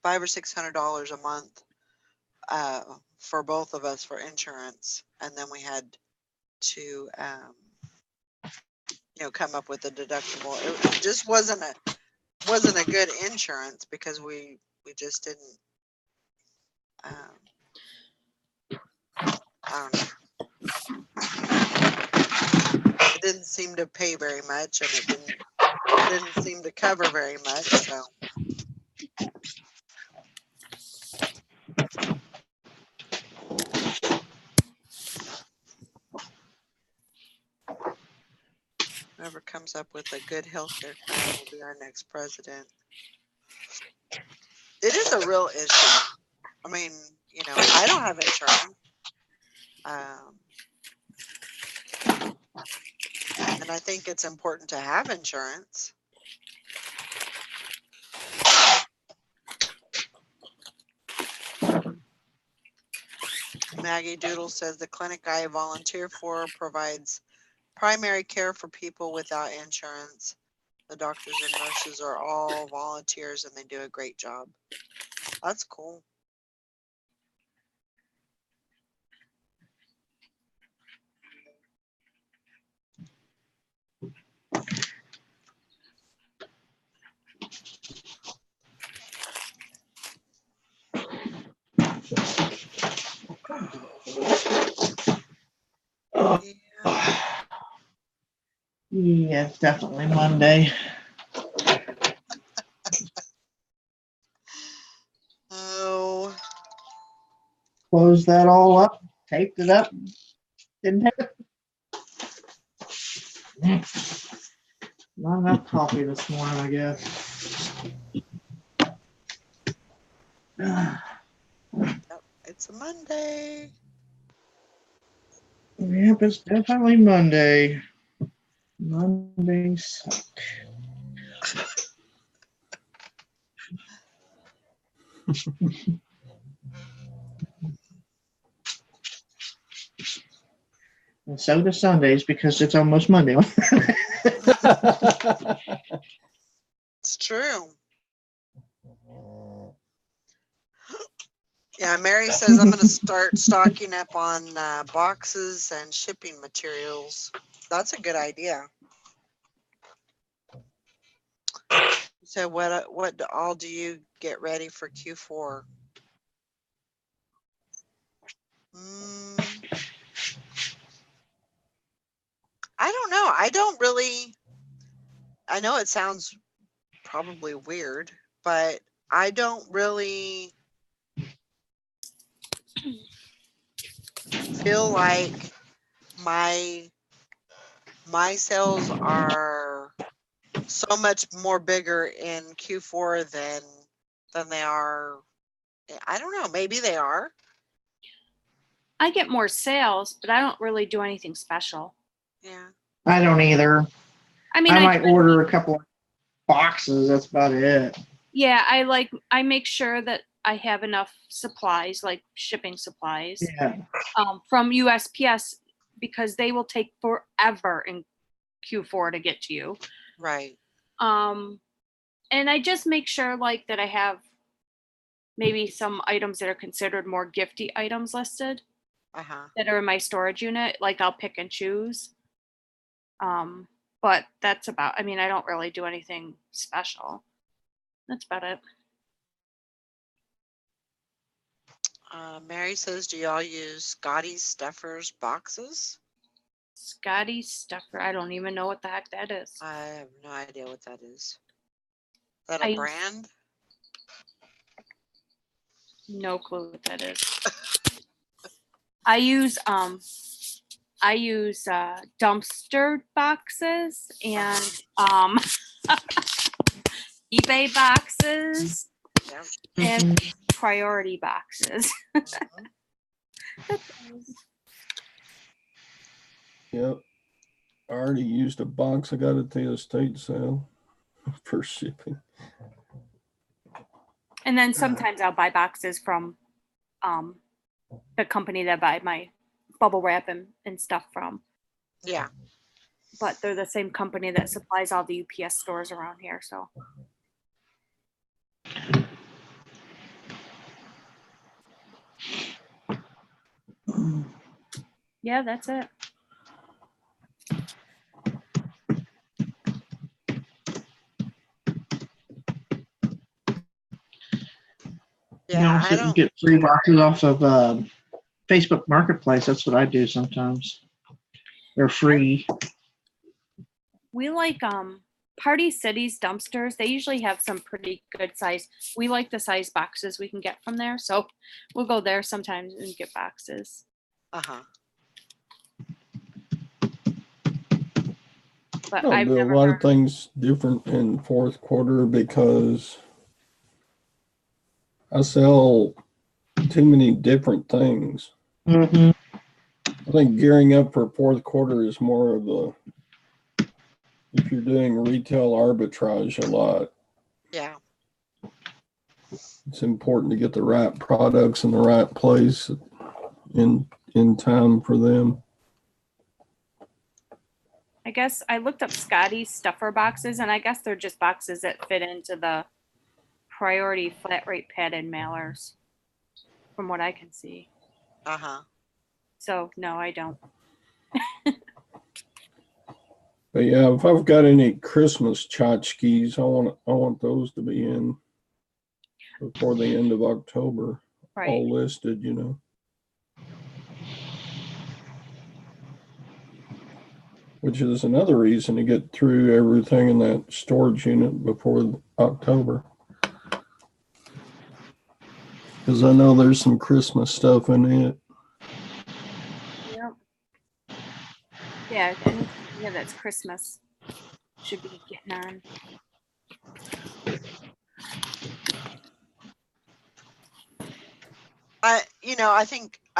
$500 or $600 a month for both of us for insurance, and then we had to you know, come up with a deductible. It just wasn't a good insurance because we just didn't I don't know. It didn't seem to pay very much, and it didn't seem to cover very much. So whoever comes up with a good healthcare plan will be our next president. It is a real issue. I mean, you know, I don't have insurance. And I think it's important to have insurance. Maggie Doodle says the clinic I volunteer for provides primary care for people without insurance. The doctors and nurses are all volunteers, and they do a great job. That's cool. Yeah, it's definitely Monday. Oh, Closed that all up, taped it up, didn't take it. Not enough coffee this morning, I guess. it's a Monday. Yep, it's definitely Monday. Mondays suck. And so do Sundays because it's almost Monday. It's true. Yeah, Mary says I'm going to start stocking up on boxes and shipping materials. That's a good idea. So what all do you get ready for Q4? I don't know. I don't really. I know it sounds probably weird, but I don't really feel like my sales are so much more bigger in Q4 than they are. I don't know. Maybe they are. I get more sales, but I don't really do anything special. Yeah. I don't either. I mean, I might order a couple of boxes. That's about it. Yeah, I make sure that I have enough supplies, like shipping supplies, Yeah. from USPS, because they will take forever in Q4 to get to you. Right. And I just make sure like that I have maybe some items that are considered more gifty items listed that are in my storage unit. Like I'll pick and choose. But that's about, I mean, I don't really do anything special. That's about it. Mary says, do y'all use Scotty's Stuffers boxes? Scotty Stuffer. I don't even know what the heck that is. I have no idea what that is. Is that a brand? No clue what that is. I use dumpster boxes and eBay boxes and priority boxes. Yep. I already used a box I got at the estate sale for shipping. And then sometimes I'll buy boxes from the company that I buy my bubble wrap and stuff from. Yeah. But they're the same company that supplies all the UPS stores around here, so. Yeah, that's it. Yeah, I don't get free boxes off of Facebook Marketplace. That's what I do sometimes. They're free. We like Party City's dumpsters. They usually have some pretty good size. We like the size boxes we can get from there, so we'll go there sometimes and get boxes. But I'll do a lot of things different in fourth quarter because I sell too many different things. Mm-hmm. I think gearing up for fourth quarter is more of a, if you're doing retail arbitrage a lot. Yeah. It's important to get the right products in the right place in time for them. I guess I looked up Scotty's stuffer boxes, and I guess they're just boxes that fit into the priority flat rate padded mailers, from what I can see. So no, I don't. But yeah, if I've got any Christmas tchotchkes, I want those to be in before the end of October, all listed, you know. which is another reason to get through everything in that storage unit before October. Because I know there's some Christmas stuff in it. Yep. Yeah, yeah, that's Christmas. Should be getting on.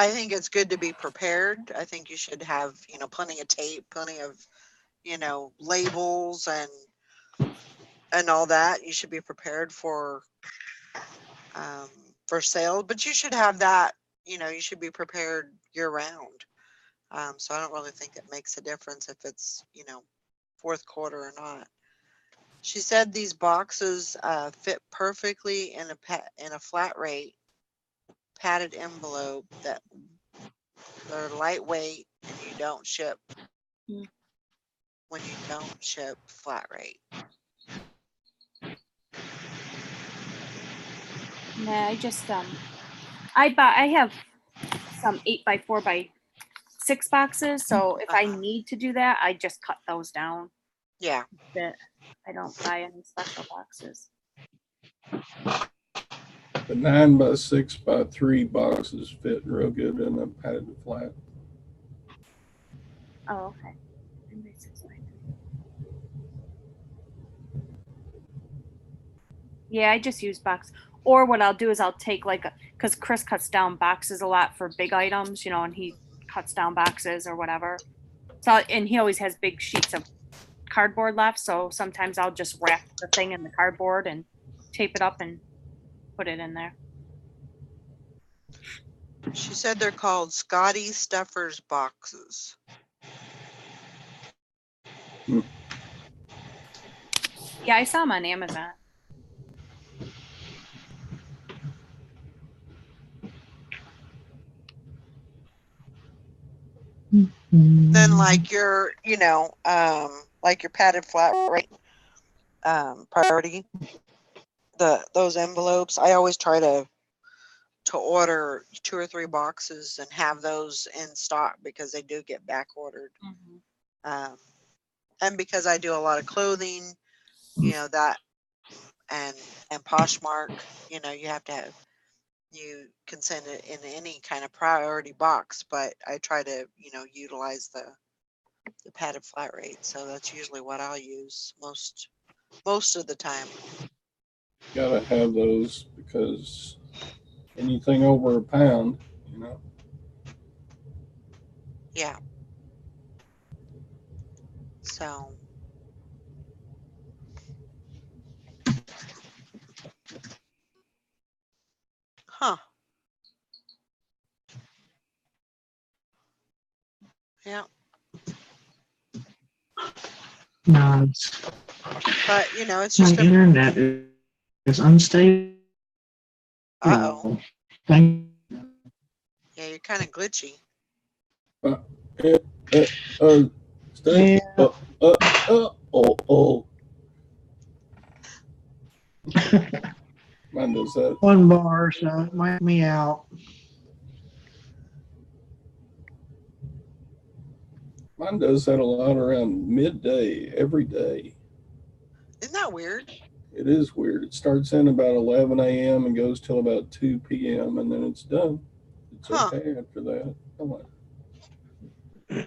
I think it's good to be prepared. I think you should have, plenty of tape, plenty of, labels and all that. You should be prepared for sale, but you should have that, you should be prepared year round. So I don't really think it makes a difference if it's, fourth quarter or not. She said these boxes fit perfectly in a flat rate padded envelope that they're lightweight and you don't ship when you don't ship flat rate. Nah, I just I have some 8x4x6 boxes, so if I need to do that, I just cut those down. Yeah. But I don't buy any special boxes. The 9x6x3 boxes fit real good in a padded flat. Oh, okay. Yeah, I just use box. Or what I'll do is I'll take because Chris cuts down boxes a lot for big items, and he cuts down boxes or whatever. So, and he always has big sheets of cardboard left. So sometimes I'll just wrap the thing in the cardboard and tape it up and put it in there. She said they're called Scotty Stuffers boxes. Yeah, I saw them on Amazon. Then like your, like your padded flat rate priority, those envelopes, I always try to order 2 or 3 boxes and have those in stock because they do get back ordered. And because I do a lot of clothing, that and Poshmark, you have to have, you can send it in any kind of priority box, but I try to, utilize the padded flat rate. So that's usually what I'll use most of the time. Gotta have those because anything over a pound, Yeah. So. Huh. Yeah. No, But it's my just internet is unstable. Uh-oh. Thank Yeah, you're kind of glitchy. Stay. Yeah. Mine does that. One bar, so it might me out. Mine does that a lot around midday every day. Isn't that weird? It is weird. It starts in about 11 a.m. and goes till about 2 p.m. and then it's done. It's okay after that. I'm like,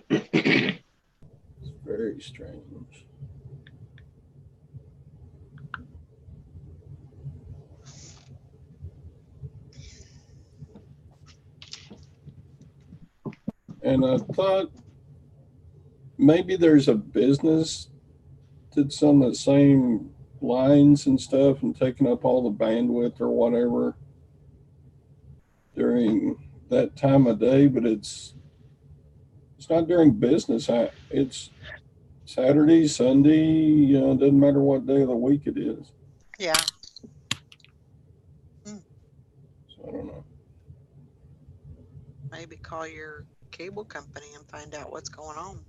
it's very strange. And I thought maybe there's a business that's on the same lines and stuff and taking up all the bandwidth or whatever during that time of day, but it's not during business. It's Saturday, Sunday, it doesn't matter what day of the week it is. Yeah. So I don't know. Maybe call your cable company and find out what's going on.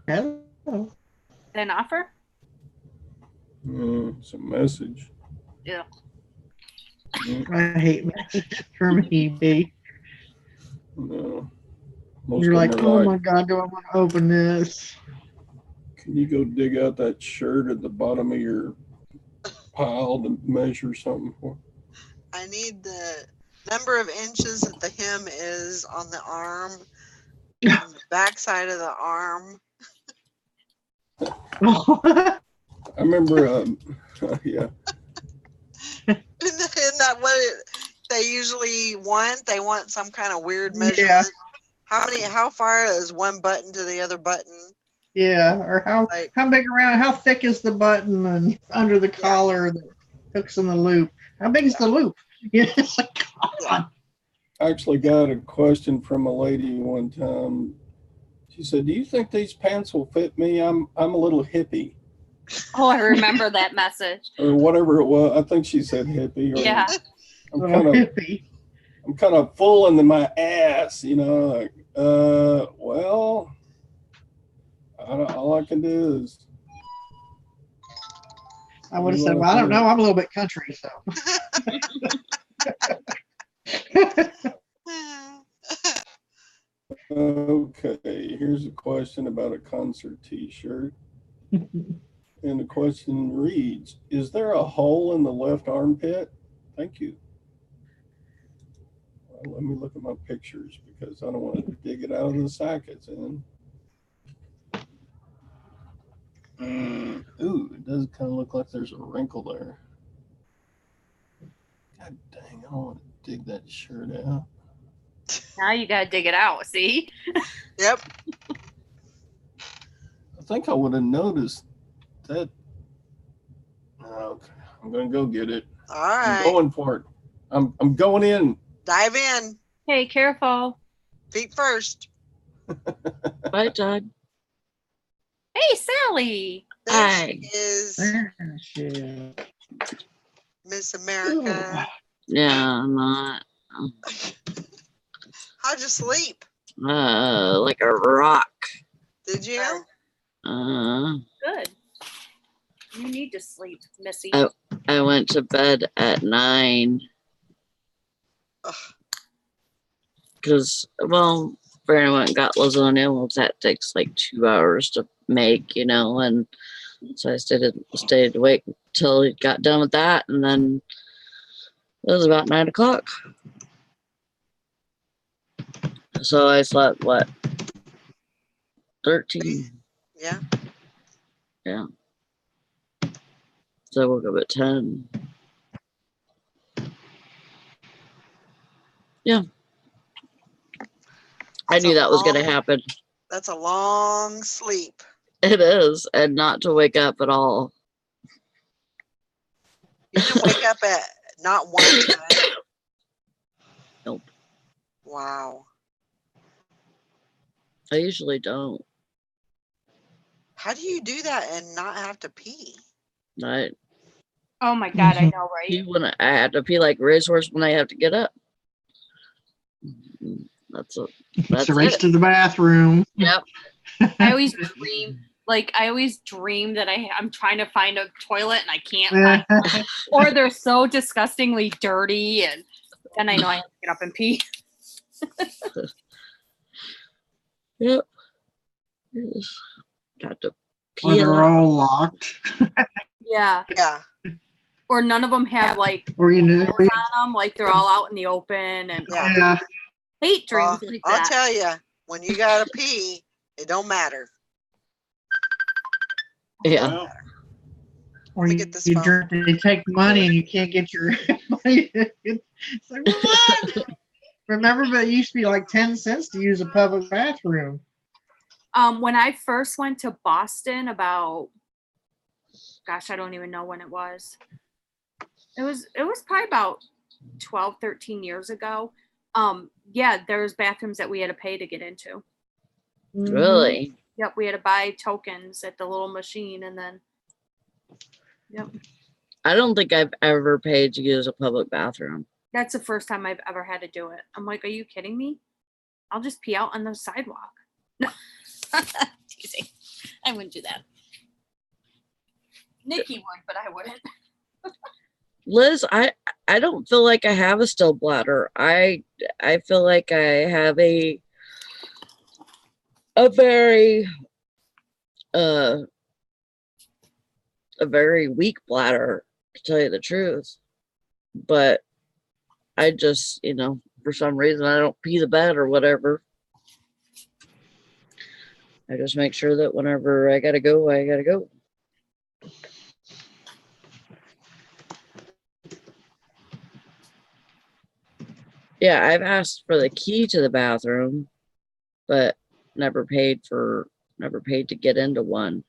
Hello. An offer? It's a message. Yeah. I hate messages from eBay. No. Most You're of like, them oh are my like, God, do I want to open this? can you go dig out that shirt at the bottom of your pile to measure something for? I need the number of inches that the hem is on the arm and the back side of the arm. I remember, yeah, Isn't that what they usually want? They want some kind of weird measurement. Yeah. How far is one button to the other button? Yeah, or how big around, how thick is the button and under the collar that hooks in the loop? How big is the loop? Yeah, it's like, come on. I actually got a question from a lady one time. She said, "Do you think these pants will fit me? I'm a little hippie." Oh, I remember that message. Or whatever it was. I think she said hippie. Or Yeah. I'm Little kind of hippie. I'm kind of full in my ass, like, well, all I can do is. I would have said, well, I don't know. I'm a little bit country, so. Okay, here's a question about a concert t-shirt. And the question reads, is there a hole in the left armpit? Thank you. Well, let me look at my pictures because I don't want to dig it out of the sack it's in. Ooh, it does kind of look like there's a wrinkle there. God dang, I don't want to dig that shirt out. Now you gotta dig it out, see? Yep. I think I would have noticed that. Okay, I'm gonna go get it. All right. I'm going for it. I'm going in. Dive in. Hey, careful. Feet first. Bye, Todd. Hey, Sally. There Hi. she is, Shit. Miss America. Yeah, I'm not. How'd you sleep? Like a rock. Did you? Good. You need to sleep, Missy. Oh. I went to bed at 9. Because, well, Brandon went and got lasagna. Well, that takes like 2 hours to make, and so I stayed awake until he got done with that, and then it was about 9 o'clock. So I slept, what, 13? Yeah. Yeah. So I woke up at 10. Yeah. I knew that was going to happen. That's a long sleep. It is, and not to wake up at all. You didn't wake up at not one time? Nope. Wow. I usually don't. How do you do that and not have to pee? Oh my God, I know, right? I have to pee like a racehorse when I have to get up. That's It's a race to the bathroom. Yep. I always dream that I'm trying to find a toilet and I can't find one. Or they're so disgustingly dirty, and then I know I have to get up and pee. Yep. Got to pee. Or they're all locked. Yeah. Yeah. Or none of them have like Or on them, like they're all out in the open, and Yeah. hate dreams like I'll that. tell you, when you gotta pee, it don't matter. Yeah. Or you drink, they take money and you can't get your money. It's like, what? Remember, but it used to be like 10 cents to use a public bathroom. When I first went to Boston I don't even know when it was. It was probably about 12, 13 years ago. Yeah, there was bathrooms that we had to pay to get into. Really? Yep, we had to buy tokens at the little machine, and then yep. I don't think I've ever paid to use a public bathroom. That's the first time I've ever had to do it. I'm like, are you kidding me? I'll just pee out on the sidewalk. No. Teasing. I wouldn't do that. Nikki would, but I wouldn't. Liz, I don't feel like I have a still bladder. I feel like I have a a very weak bladder, to tell you the truth. But I just, for some reason I don't pee the bed or whatever. I just make sure that whenever I gotta go, I gotta go. Yeah, I've asked for the key to the bathroom, but never paid to get into one.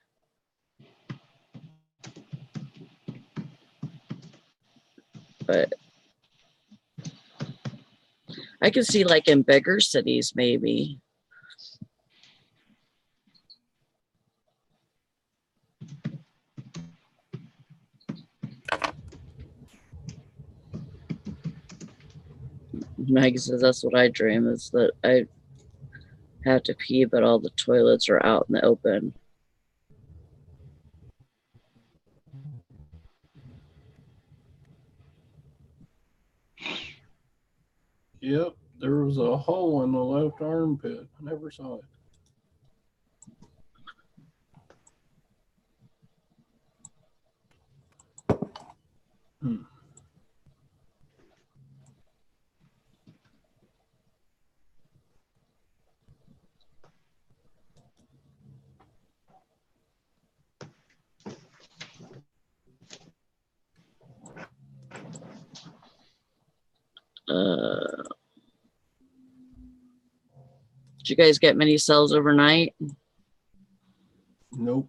But I could see like in bigger cities, maybe. Maggie says that's what I dream, is that I have to pee, but all the toilets are out in the open. Yep, there was a hole in the left armpit. I never saw it. Hmm. Did you guys get many cells overnight? Nope.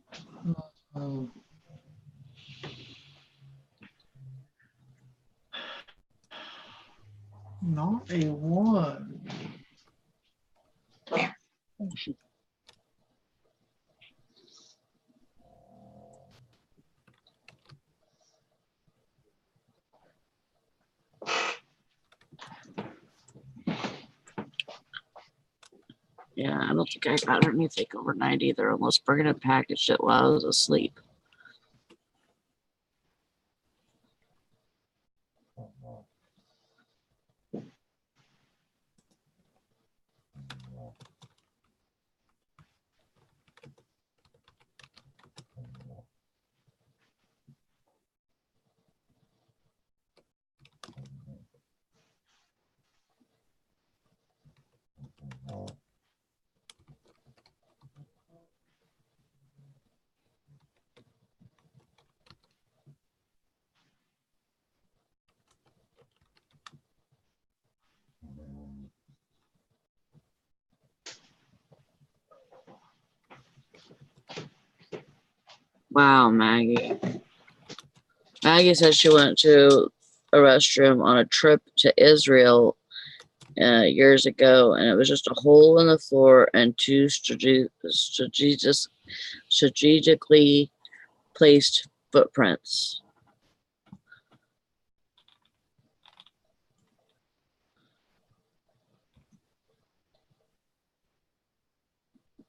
Not a one. Yeah, I don't think I got anything overnight either, unless Brigham packaged it while I was asleep. Wow, Maggie. Maggie says she went to a restroom on a trip to Israel years ago, and it was just a hole in the floor and two strategically placed footprints.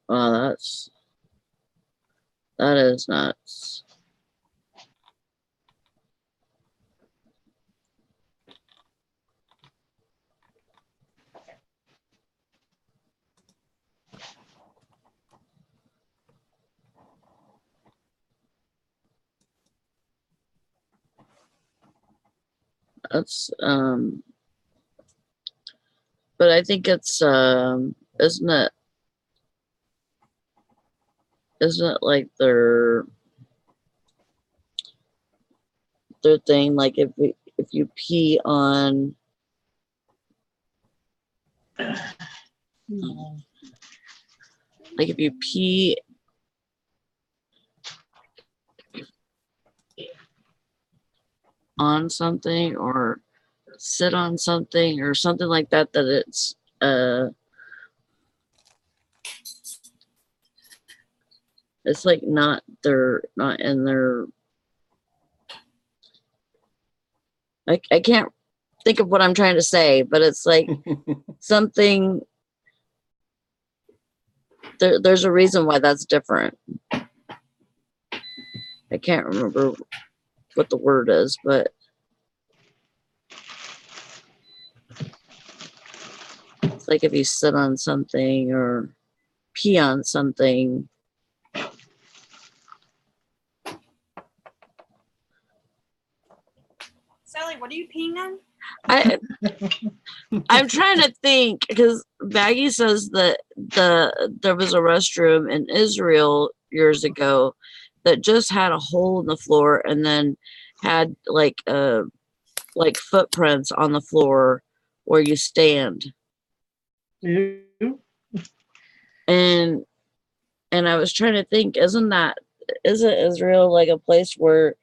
Wow, that is nuts. That's but I think it's isn't it like their thing, like if you pee on like if you pee on something or sit on something or something like that, that it's like not in their, I can't think of what I'm trying to say, but it's like something, there's a reason why that's different. I can't remember what the word is, but it's like if you sit on something or pee on something. Sally, what are you peeing on? I'm trying to think because Maggie says that there was a restroom in Israel years ago that just had a hole in the floor and then had like footprints on the floor where you stand. Ew. And I was trying to think, isn't Israel like a place where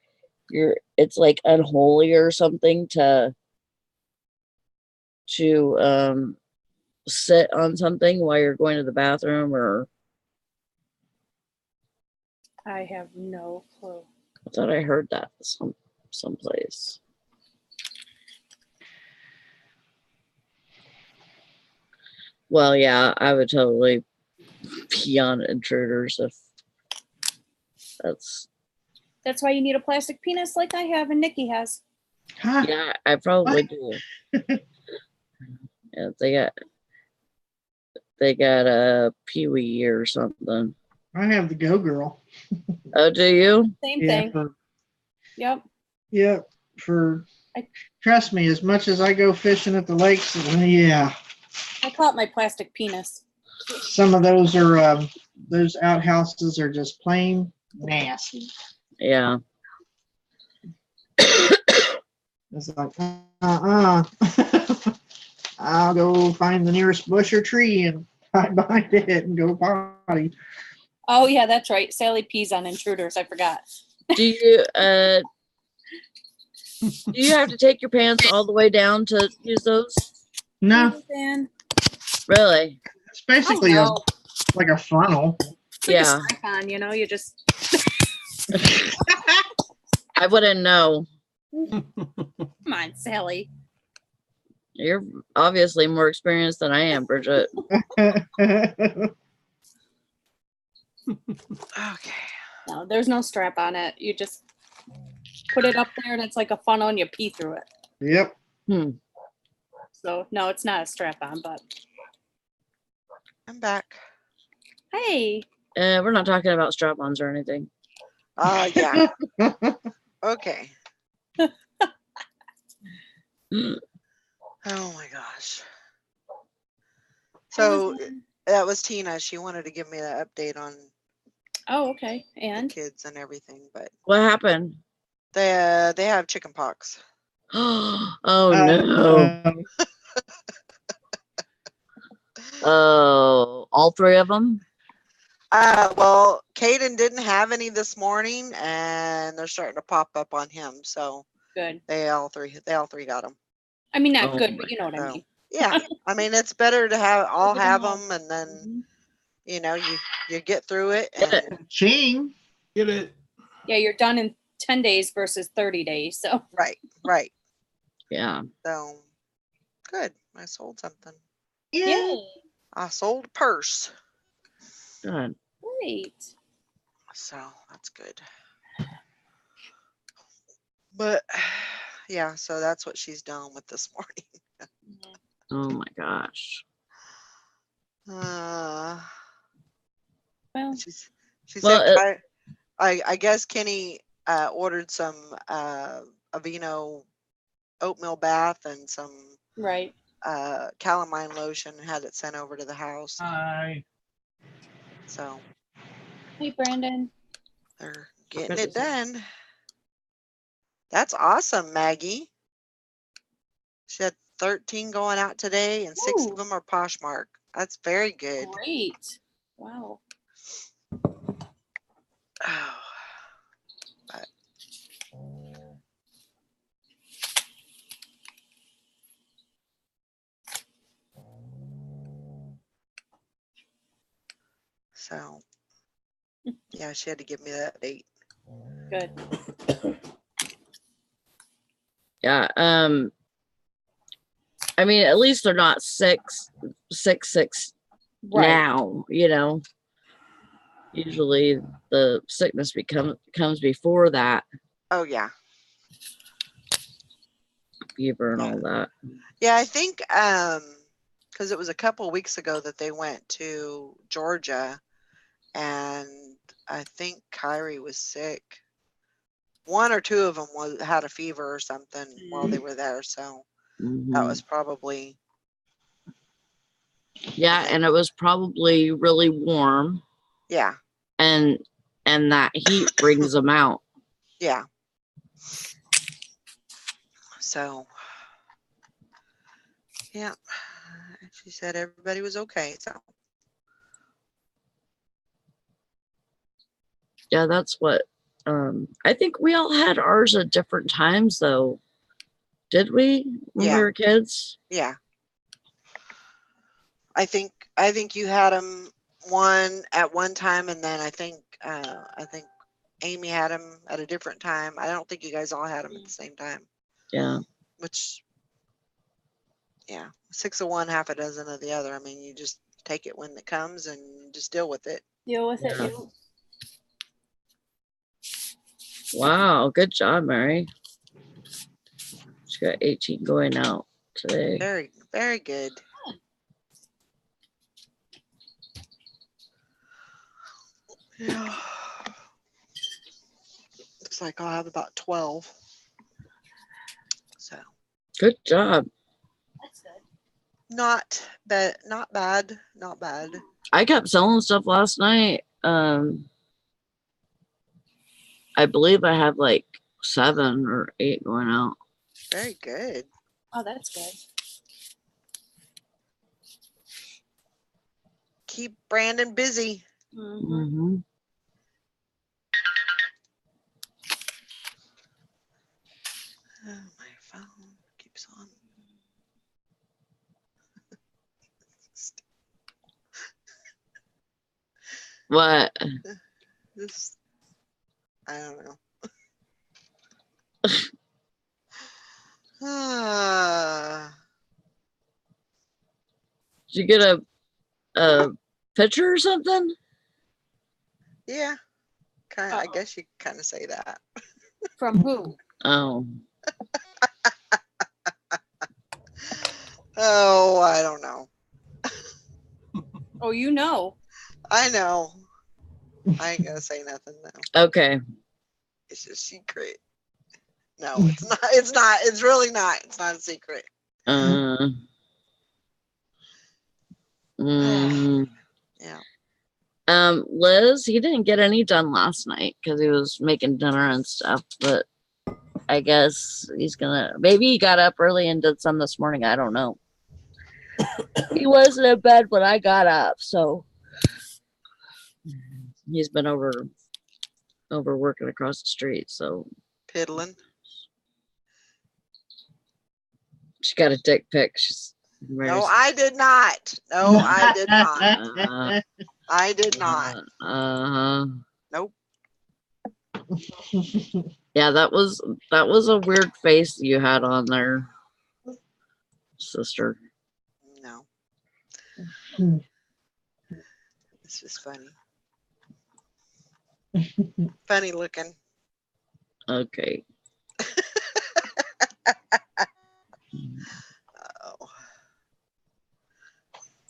it's like unholy or something to sit on something while you're going to the bathroom? Or I have no clue. I thought I heard that someplace. Well, yeah, I would totally pee on intruders if that's. That's why you need a plastic penis like I have and Nikki has. Huh? Yeah, I probably do. Yeah, they got a Pee-wee or something. I have the Go Girl. Oh, do you? Same Yeah. thing. Yep. Yeah. Trust me, as much as I go fishing at the lakes, yeah, I call it my plastic penis. some of those are those outhouses are just plain nasty. Yeah. It's like I'll go find the nearest bush or tree and hide behind it and go potty. Oh yeah, that's right. Sally pees on intruders. I forgot. Do you have to take your pants all the way down to use those? No, Dan. Really? it's basically Oh, like a funnel. it's like Yeah. a strap-on, you just. I wouldn't know. Come on, Sally. You're obviously more experienced than I am, Bridget. Okay. No, there's no strap on it. You just put it up there and it's like a funnel and you pee through it. Yep. So no, it's not a strap on, but I'm back. hey. We're not talking about strap-ons or anything. Yeah. Okay. Oh my gosh. So that was Tina. She wanted to give me the update on Oh, okay. the And kids and everything, but What happened? they have chicken pox. Oh no. Oh, all three of them? Well, Caden didn't have any this morning, and they're starting to pop up on him. So good. they all three got them. I mean, not Oh good, my but you know what I So mean. yeah, I mean it's better to have Better to them, and then Mhm. you get through it. Get it. And Ching. Get it? Yeah, you're done in 10 days versus 30 days. So right. Yeah. So good. I sold something. Yeah. I sold a purse. Good. Great. So that's good. But yeah, so that's what she's done with this morning. Oh my gosh. Well, she Well, said I guess Kenny ordered some Aveeno oatmeal bath and some right. calamine lotion and had it sent over to the house. Hi. So Hey, Brandon. they're getting it done. That's awesome, Maggie. She had 13 going out today, and 6 of Ooh. them are Poshmark. That's very good. Great. Wow. Oh, but so yeah, she had to give me that date. Good. Yeah. I mean, at least they're not 666 Right. now, Usually the sickness comes before that, Oh yeah. fever and all that. Yeah, I think because it was a couple weeks ago that they went to Georgia, and I think Kyrie was sick. One or two of them had a fever or something while they were there, so that was probably. Yeah, and it was probably really warm. Yeah. And that heat brings them out. Yeah. So, yeah, she said everybody was okay. So, yeah, that's what. I think we all had ours at different times, though. Did we when we were kids? Yeah. I think you had them one at one time, and then I think Amy had them at a different time. I don't think you guys all had them at the same time. Yeah. Which, yeah, 6 of one, half a dozen of the other. I mean, you just take it when it comes and just deal with it. Deal with it. Wow, good job, Mary. She got 18 going out today. Very, very good. Yeah. Looks like I'll have about 12. So. Good job. That's good. Not bad. Not bad. Not bad. I kept selling stuff last night. I believe I had like 7 or 8 going out. Very good. Oh, that's good. Keep Brandon busy. Mm-hmm. Oh, my phone keeps on. What? This, I don't know. Did you get a picture or something? Yeah. Kind of, I guess you kind of say that. From who? Oh. Oh, I don't know. Oh, you know. I know. I ain't gonna say nothing though. Okay. It's a secret. No, it's not. It's not. It's really not. It's not a secret. Yeah. Liz, he didn't get any done last night because he was making dinner and stuff, but I guess he's gonna, maybe he got up early and did some this morning. I don't know. He wasn't in bed when I got up, so he's been over working across the street. So Piddling. she got a dick pic. No, I did not. No, I did not. I did not. Nope. Yeah, that was a weird face you had on there, sister. No. It's just funny. Funny looking. Okay. Oh.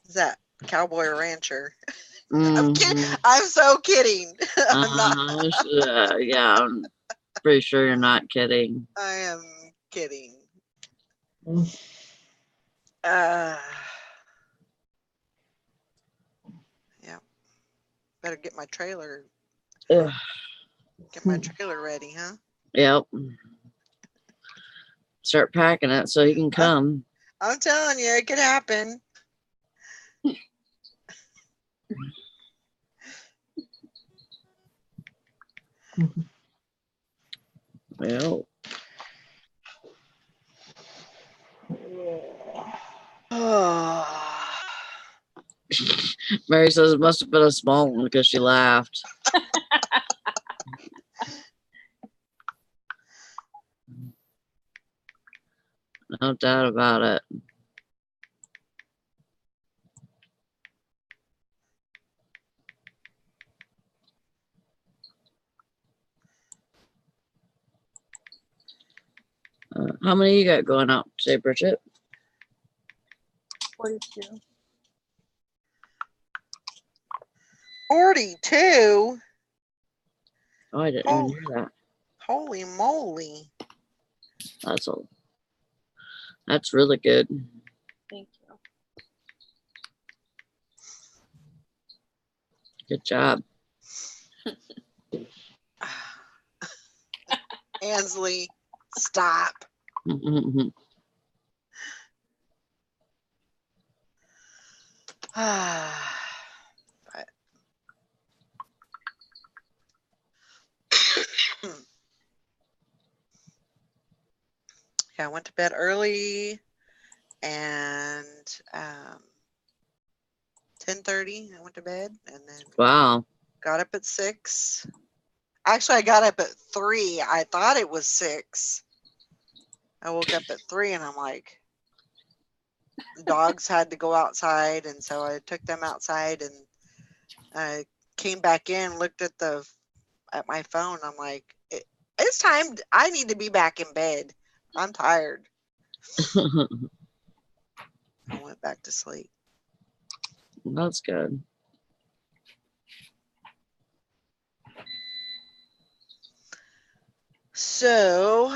Is that Cowboy Rancher? I'm kidding. I'm so kidding. I'm not. Yeah, I'm pretty sure you're not kidding. I am kidding. Yeah. Better get my trailer. Ugh. Get my trailer ready, huh? Yep. Start packing it so you can come. I'm telling you, it could happen. Well. Mary says it must have been a small one because she laughed. No doubt about it. How many you got going out today, Bridget? 42. 42. Oh, I didn't even hear that. Holy moly. That's really good. Thank you. Good job. Ansley, stop. But- yeah, I went to bed early and 10:30 I went to bed and then Wow. got up at 6. Actually, I got up at 3. I thought it was 6. I woke up at 3 and I'm like, the dogs had to go outside, and so I took them outside and I came back in, looked at my phone. I'm like, it's time. I need to be back in bed. I'm tired. I went back to sleep. That's good. So,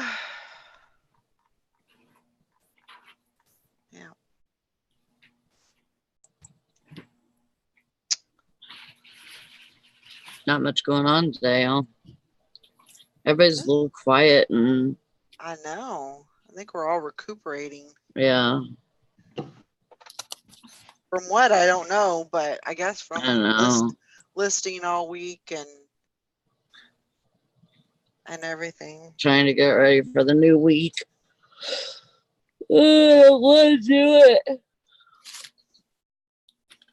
yeah. Not much going on today, huh? Everybody's a little quiet and I know. I think we're all recuperating. yeah. From what, I don't know, but I guess from I don't know. listing all week and everything. Trying to get ready for the new week. I don't want to do it.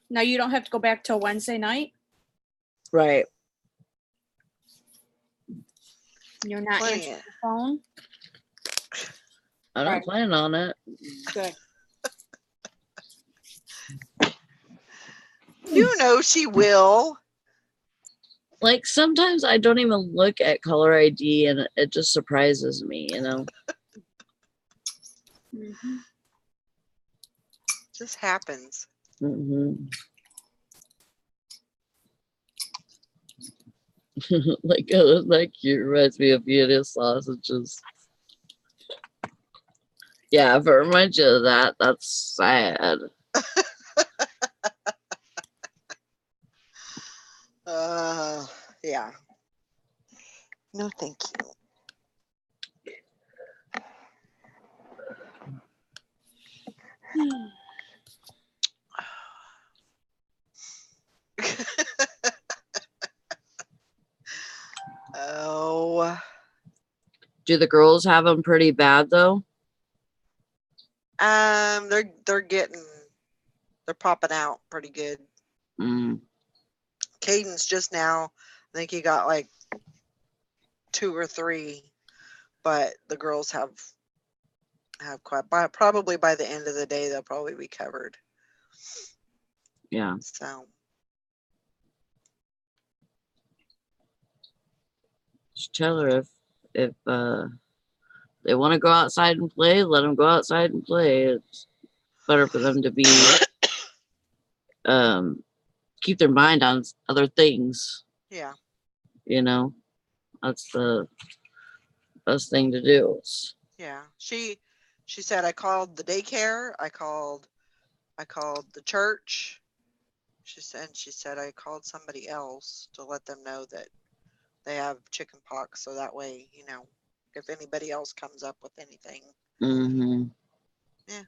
Now you don't have to go back till Wednesday night? Right. You're not Plenty answering the phone? I don't Right. plan on it. Good. You know she will. Like sometimes I don't even look at caller ID and it just surprises me, you know. Mhm. Just happens. Like you reminds me of Vienna sausages. Yeah, if it reminds you of that, that's sad. Yeah. No, thank you. Oh. Do the girls have them pretty bad though? They're popping out pretty good. Mm. Caden's just now, I think he got like 2 or 3, but the girls have quite. Probably by the end of the day they'll probably be covered. Yeah. So. Just tell her if they want to go outside and play, let them go outside and play. It's better for them to be keep their mind on other things. Yeah. You know, that's the best thing to do. Yeah. She said I called the daycare. I called the church. She said I called somebody else to let them know that they have chicken pox, so that way, if anybody else comes up with anything. Mm-hmm. Yeah.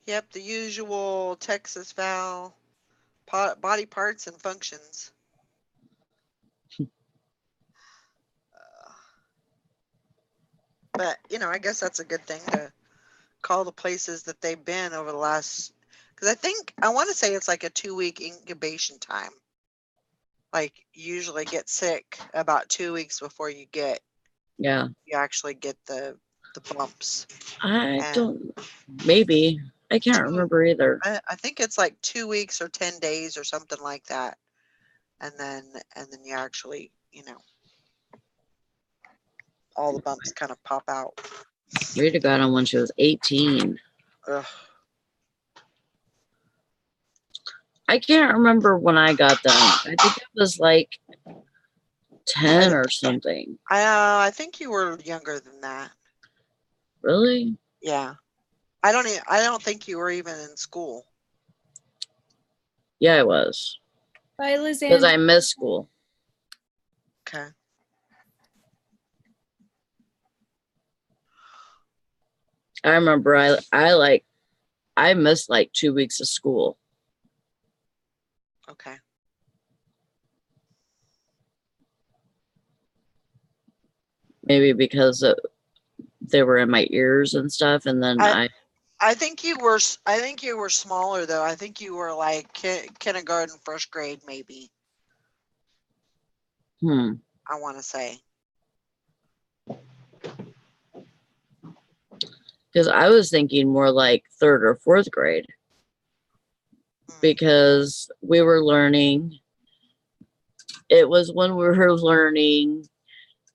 Yep, the usual Texas Val body parts and functions. But I guess that's a good thing to call the places that they've been over the last, because I want to say it's like a 2-week incubation time. Like you usually get sick about 2 weeks before you actually get the bumps. Maybe I can't remember either. I think it's like 2 weeks or 10 days or something like that, and then you actually all the bumps kind of pop out. Rita got them when she was 18. Ugh. I can't remember when I got them. I think it was like 10 or something. I think you were younger than that. Really? Yeah. I don't think you were even in school. Yeah, I was. Bye, Because Lizanne. I missed school. Okay. I remember I missed like 2 weeks of school. Okay. Maybe because they were in my ears and stuff, and then I think you were smaller though. I think you were like kindergarten, first grade, maybe. I want to say. Because I was thinking more like 3rd or 4th grade. Because we were learning. It was when we were learning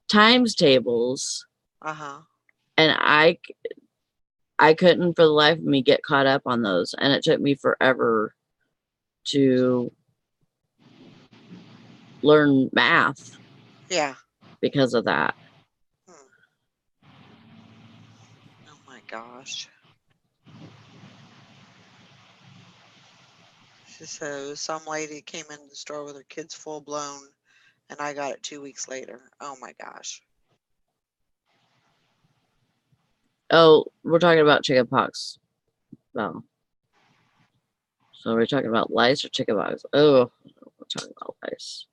times tables. Uh-huh. And I couldn't for the life of me get caught up on those. And it took me forever to learn math. Yeah. Because of that. Oh my gosh. So some lady came in the store with her kids full blown, and I got it 2 weeks later. Oh my gosh. Oh, we're talking about chicken pox. Oh. So we're talking about lice or chicken pox? Oh, we're talking about lice.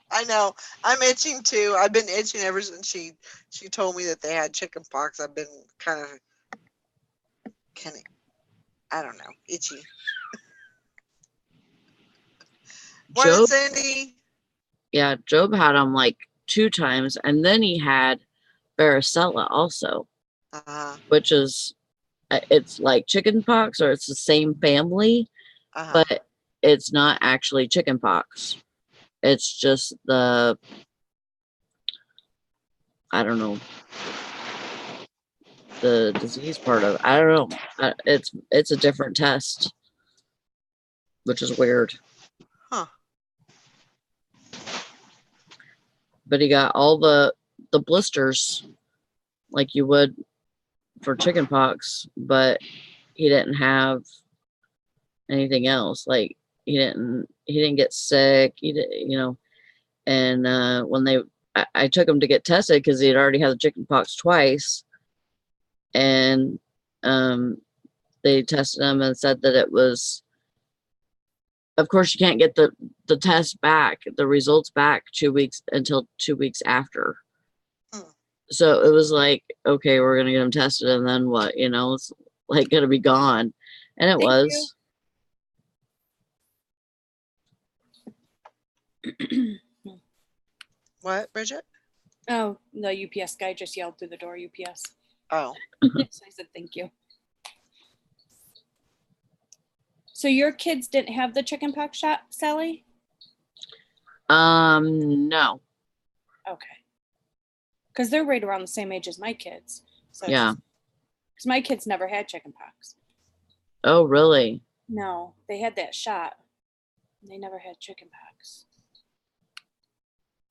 I know. I'm itching too. I've been itching ever since she told me that they had chicken pox. I've been kind of I don't know, itchy. Morning, Cindy. Yeah, Job had them like 2 times, and then he had varicella also, which is it's like chicken pox, or it's the same family, but it's not actually chicken pox. It's just I don't know, the disease part of it. I don't know. It's a different test, which is weird. Huh. But he got all the blisters like you would for chicken pox, but he didn't have anything else. Like he didn't get sick. He did, and when I took him to get tested because he had already had the chicken pox twice, and they tested him and said that it was. Of course, you can't get the test back, the results back 2 weeks until 2 weeks after. So it was like, okay, we're gonna get him tested, and then what? It's like gonna be gone, and it was. What, Bridget? Oh, the UPS guy just yelled through the door. UPS. Oh. So I said thank you. So your kids didn't have the chicken pox shot, Sally? No. Okay. Because they're right around the same age as my kids. So yeah. Because my kids never had chicken pox. Oh, really? No, they had that shot. They never had chicken pox.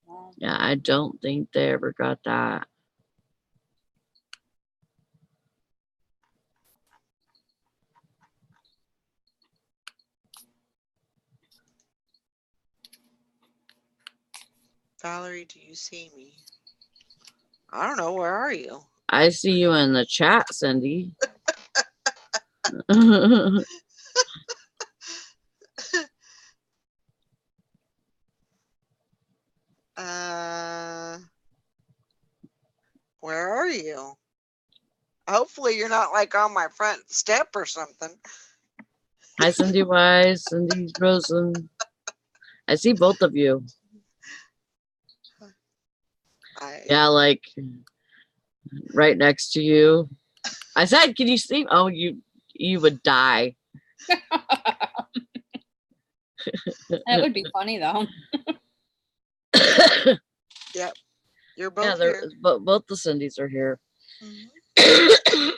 Well, yeah, I don't think they ever got that. Valerie, do you see me? I don't know. Where are you? I see you in the chat, Cindy. Where are you? Hopefully you're not like on my front step or something. Hi, Cindy Wise, Cindy Rosen. I see both of you. Yeah, like right next to you. I said, can you see? Oh, you would die. That would be funny though. Yep. You're Yeah, both they're here. both the Cindy's are here. Mhm.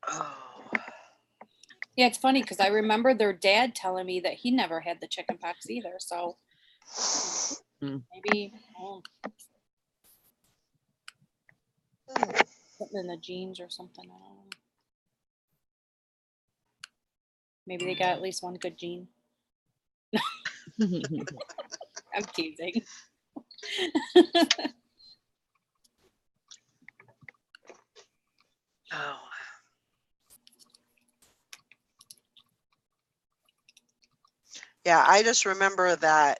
Oh. Yeah, it's funny because I remember their dad telling me that he never had the chicken pox either. So maybe something in the genes or something. I don't know. Maybe they got at least one good gene. I'm teasing. Oh. Yeah, I just remember that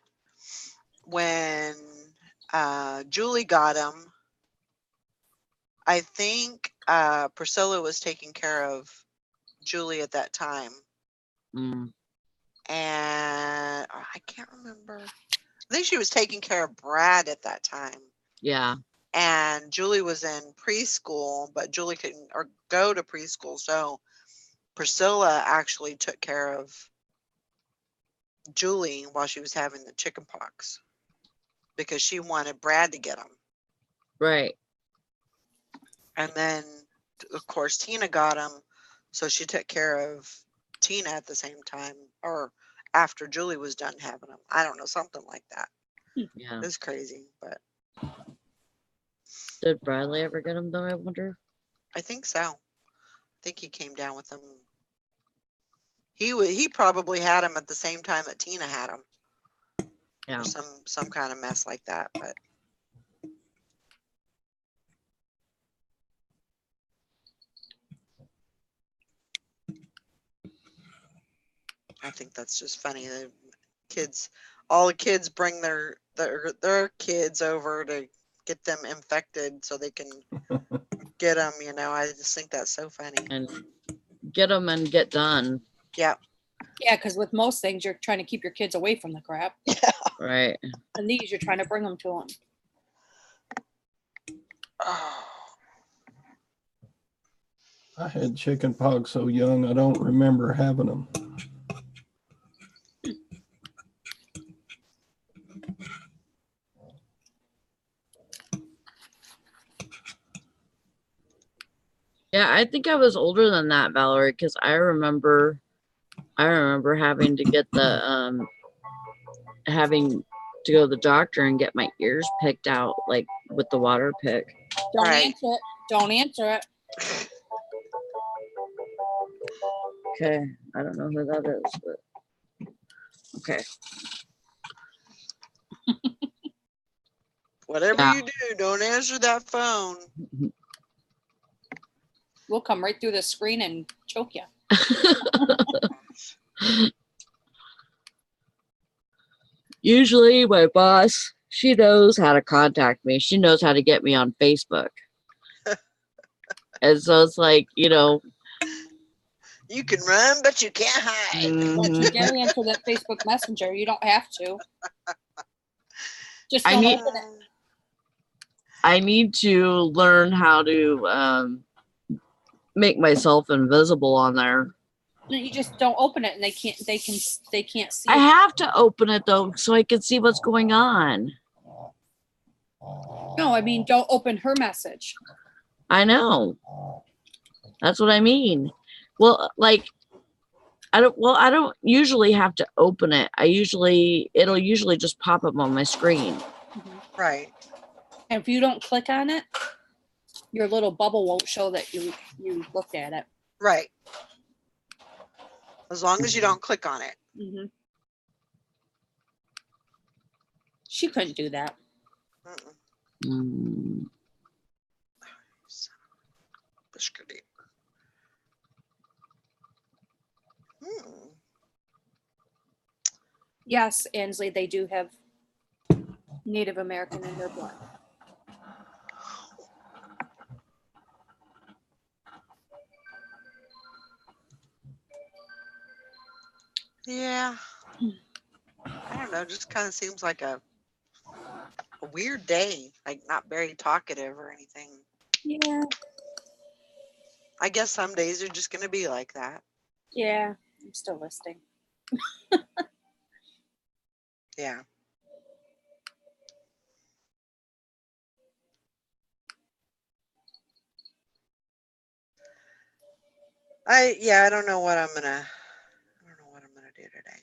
when Julie got him, I think Priscilla was taking care of Julie at that time. Mm, And I can't remember. I think she was taking care of Brad at that time. yeah. And Julie was in preschool, but Julie couldn't or go to preschool. So Priscilla actually took care of Julie while she was having the chicken pox because she wanted Brad to get him. Right. And then, of course, Tina got him. So she took care of Tina at the same time or after Julie was done having him. I don't know, something like that. Yeah. It's crazy, but Did Bradley ever get him though, I wonder? I think so. I think he came down with him. He probably had him at the same time that Tina had him. Yeah. Or some kind of mess like that, but I think that's just funny. The kids, all the kids bring their kids over to get them infected so they can get them. You know, I just think that's so funny. And get them and get done. Yeah. Yeah, because with most things, you're trying to keep your kids away from the crap. Right. And these, you're trying to bring them to them. Oh. I had chicken pox so young, I don't remember having them. Yeah, I think I was older than that, Valerie, because I remember having to get the having to go to the doctor and get my ears picked out, like with the water pick. Don't Right. answer it. Don't answer it. Okay, I don't know who that is, but okay. Whatever Yeah. you do, don't answer that phone. We'll come right through the screen and choke you. Usually my boss, she knows how to contact me. She knows how to get me on Facebook. And so it's like, you know. You can run, but you can't hide. Once you get into that Facebook Messenger, you don't have to. Just I don't need- open it. I need to learn how to make myself invisible on there. No, you just don't open it, and they can't see. I it. have to open it though, so I can see what's going on. No, I mean don't open her message. I know. That's what I mean. Well, like I don't usually have to open it. It'll usually just pop up on my screen. Right. And if you don't click on it, your little bubble won't show that you looked at it. Right. As long as you don't click on it. Mm-hmm. She couldn't do that. Mm. Biscuity. Yes, Ansley, they do have Native American in their blood. Yeah. I don't know. Just kind of seems like a weird day. Like not very talkative or anything. Yeah. I guess some days are just going to be like that. Yeah. I'm still listening. Yeah. I don't know what I'm gonna do today.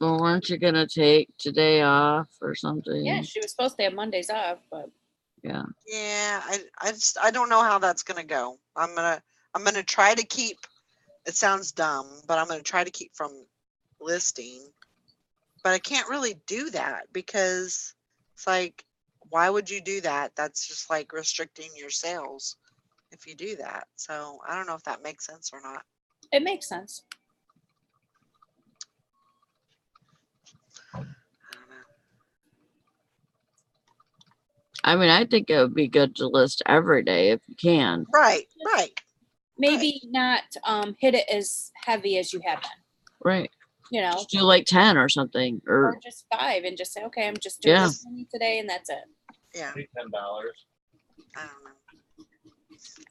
Well, weren't you gonna take today off or something? Yeah, she was supposed to have Mondays off, but Yeah. Yeah, I don't know how that's gonna go. I'm gonna try to keep. It sounds dumb, but I'm gonna try to keep from listing. But I can't really do that because it's like, why would you do that? That's just like restricting your sales if you do that. So I don't know if that makes sense or not. it makes sense. I don't know. I mean, I think it would be good to list every day if you can. Right. Maybe not hit it as heavy as you have been. Right. You know, Just do like 10 or something. or just 5 and just say, okay, I'm just doing Yeah. this many today and that's it. Yeah. $10. I don't know.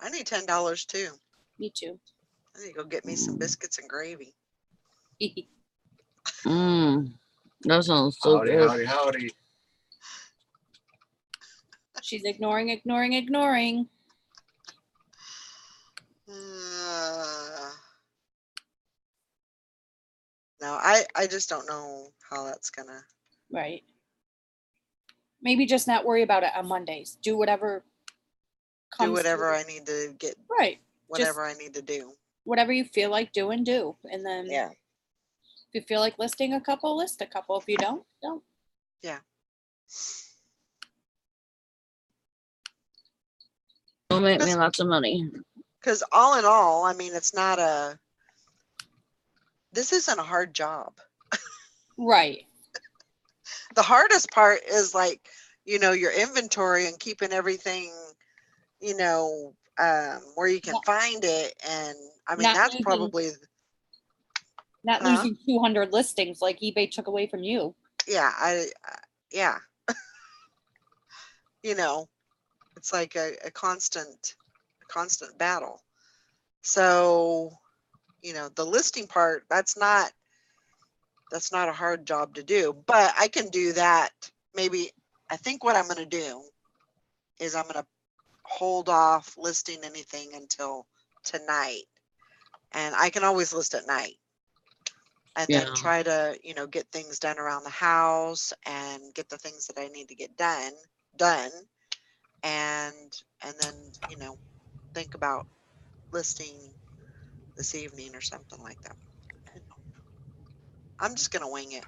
I need $10 too. Me too. I need to go get me some biscuits and gravy. Mmm. That sounds so Howdy, good. howdy, howdy. She's ignoring. No, I just don't know how that's gonna. Right. Maybe just not worry about it on Mondays. Do whatever comes. Do whatever through. I need to get. Right. Whatever I need to do. Whatever you feel like doing, do. And then Yeah. if you feel like listing a couple, list a couple. If you don't, don't. Yeah. It'll make me lots of money. Because all in all, I mean, it's not this isn't a hard job. Right. The hardest part is like, your inventory and keeping everything, where you can find it. And I mean, Not that's losing- probably, Not Huh? losing 200 listings like eBay took away from you. yeah, yeah. It's like a constant battle. So, the listing part, that's not a hard job to do, but I can do that. Maybe I think what I'm going to do is I'm going to hold off listing anything until tonight, and I can always list at night, and then Yeah. try to get things done around the house and get the things that I need to get done, and then think about listing this evening or something like that. I'm just gonna wing it.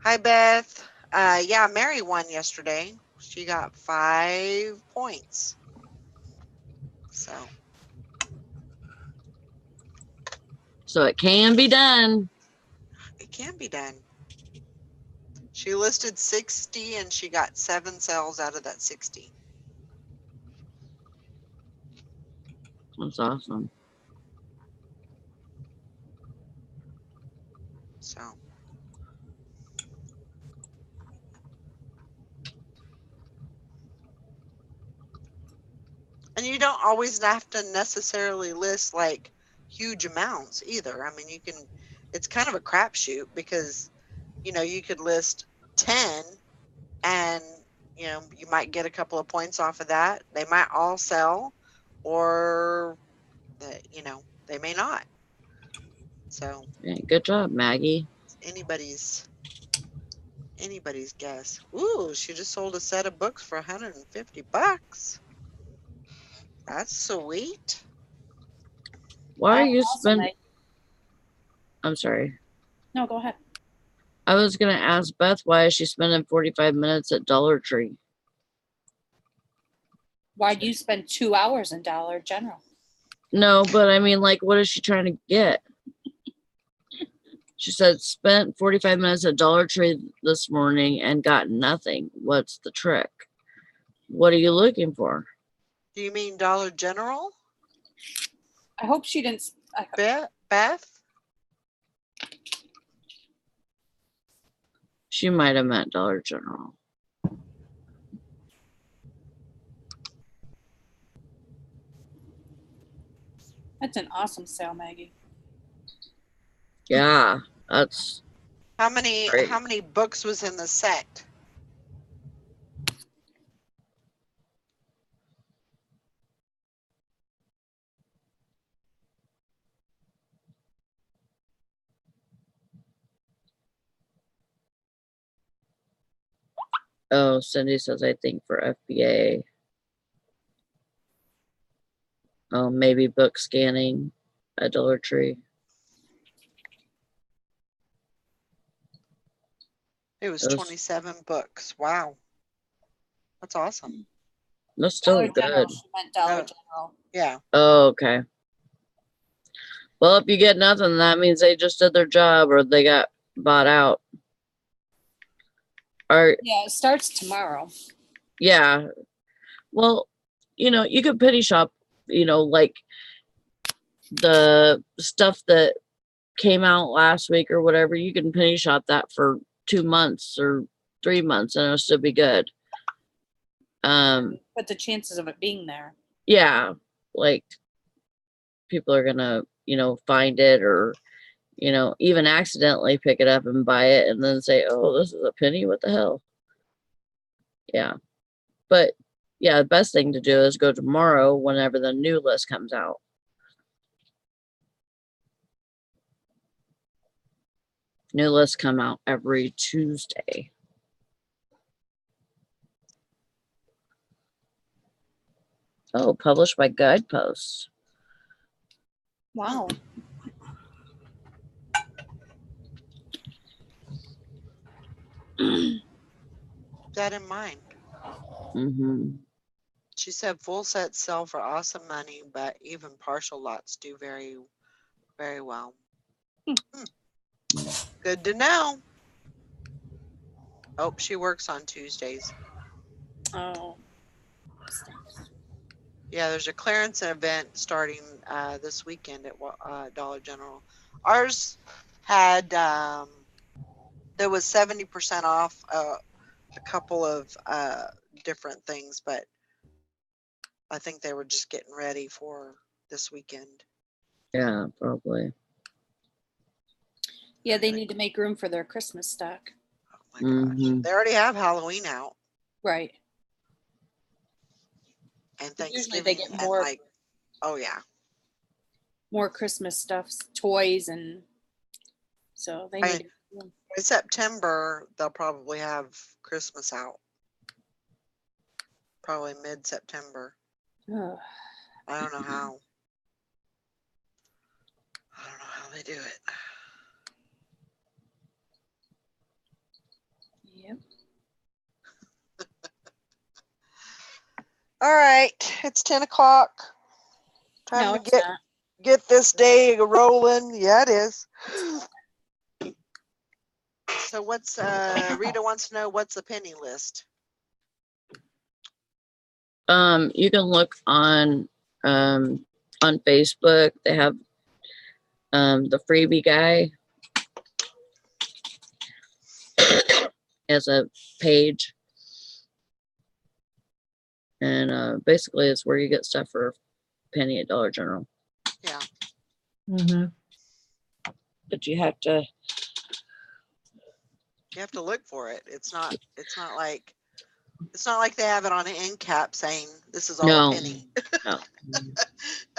Hi, Beth. Yeah, Mary won yesterday. She got 5 points. So So it can be done. it can be done. She listed 60 and she got 7 sales out of that 60. That's awesome. So and you don't always have to necessarily list like huge amounts either. I mean, it's kind of a crapshoot because you could list 10 and you might get a couple of points off of that. They might all sell, or they may not. So Yeah, good job, Maggie. anybody's guess. Ooh, she just sold a set of books for $150. That's sweet. Why are you Awesome, spending? Meg. I'm sorry. No, go ahead. I was gonna ask Beth, why is she spending 45 minutes at Dollar Tree? Why'd you spend 2 hours in Dollar General? No, but I mean, like, what is she trying to get? She said spent 45 minutes at Dollar Tree this morning and got nothing. What's the trick? What are you looking for? Do you mean Dollar General, I hope she didn't. Beth? She might have meant Dollar General. That's an awesome sale, Maggie. Yeah, that's How many great. books was in the set? Oh, Cindy says, I think for FBA. Oh, maybe book scanning at Dollar Tree. It was Those, 27 books. Wow. That's awesome. that's still Dollar General. good. She meant Dollar Oh. General. Yeah. Oh, okay. Well, if you get nothing, that means they just did their job or they got bought out. Or Yeah, it starts tomorrow. yeah. Well, you could penny shop, like the stuff that came out last week or whatever, you can penny shop that for 2 months or 3 months and it'll still be good. But the chances of it being there. Yeah, like people are gonna, find it or, even accidentally pick it up and buy it and then say, oh, this is a penny, what the hell? Yeah. But yeah, the best thing to do is go tomorrow whenever the new list comes out. New lists come out every Tuesday. Oh, published by Guideposts. Wow. That in mind. Mm-hmm. She said full sets sell for awesome money, but even partial lots do very, very well. Good to know. Oh, she works on Tuesdays. Oh. Yeah, there's a clearance event starting this weekend at Dollar General. Ours had there was 70% off a couple of different things, but I think they were just getting ready for this weekend. Yeah, probably. Yeah, they need to make room for their Christmas stock. Oh my gosh. They already have Halloween out. Right. And Usually Thanksgiving they get more and oh yeah. more Christmas stuffs, toys, and so they need to. By September, they'll probably have Christmas out. Probably mid-September. Ugh. I don't know how. I don't know how they do it. Yep. All right, it's 10 o'clock. Time No, to it's not. get this day rolling. Yeah, it is. So what's Rita wants to know what's the penny list? You can look on Facebook. They have the freebie guy as a page. And basically it's where you get stuff for a penny at Dollar General. Yeah. Mm-hmm. But you have to look for it. It's not like they have it on an end cap saying this is all a penny. No.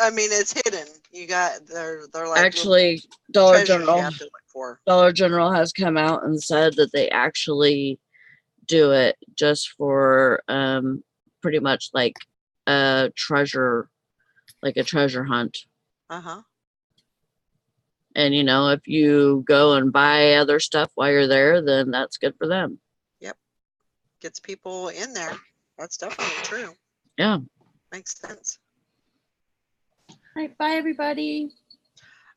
I mean, it's hidden. You got they're like actually Dollar treasures General. you have to look for. Dollar General has come out and said that they actually do it just for pretty much like a treasure hunt. Uh-huh. And if you go and buy other stuff while you're there, then that's good for them. Yep. Gets people in there. That's definitely true. Yeah. Makes sense. All right, bye everybody.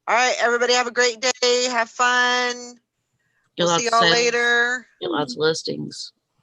All right, everybody have a great day. Have fun. We'll see y'all later. Get lots of listings.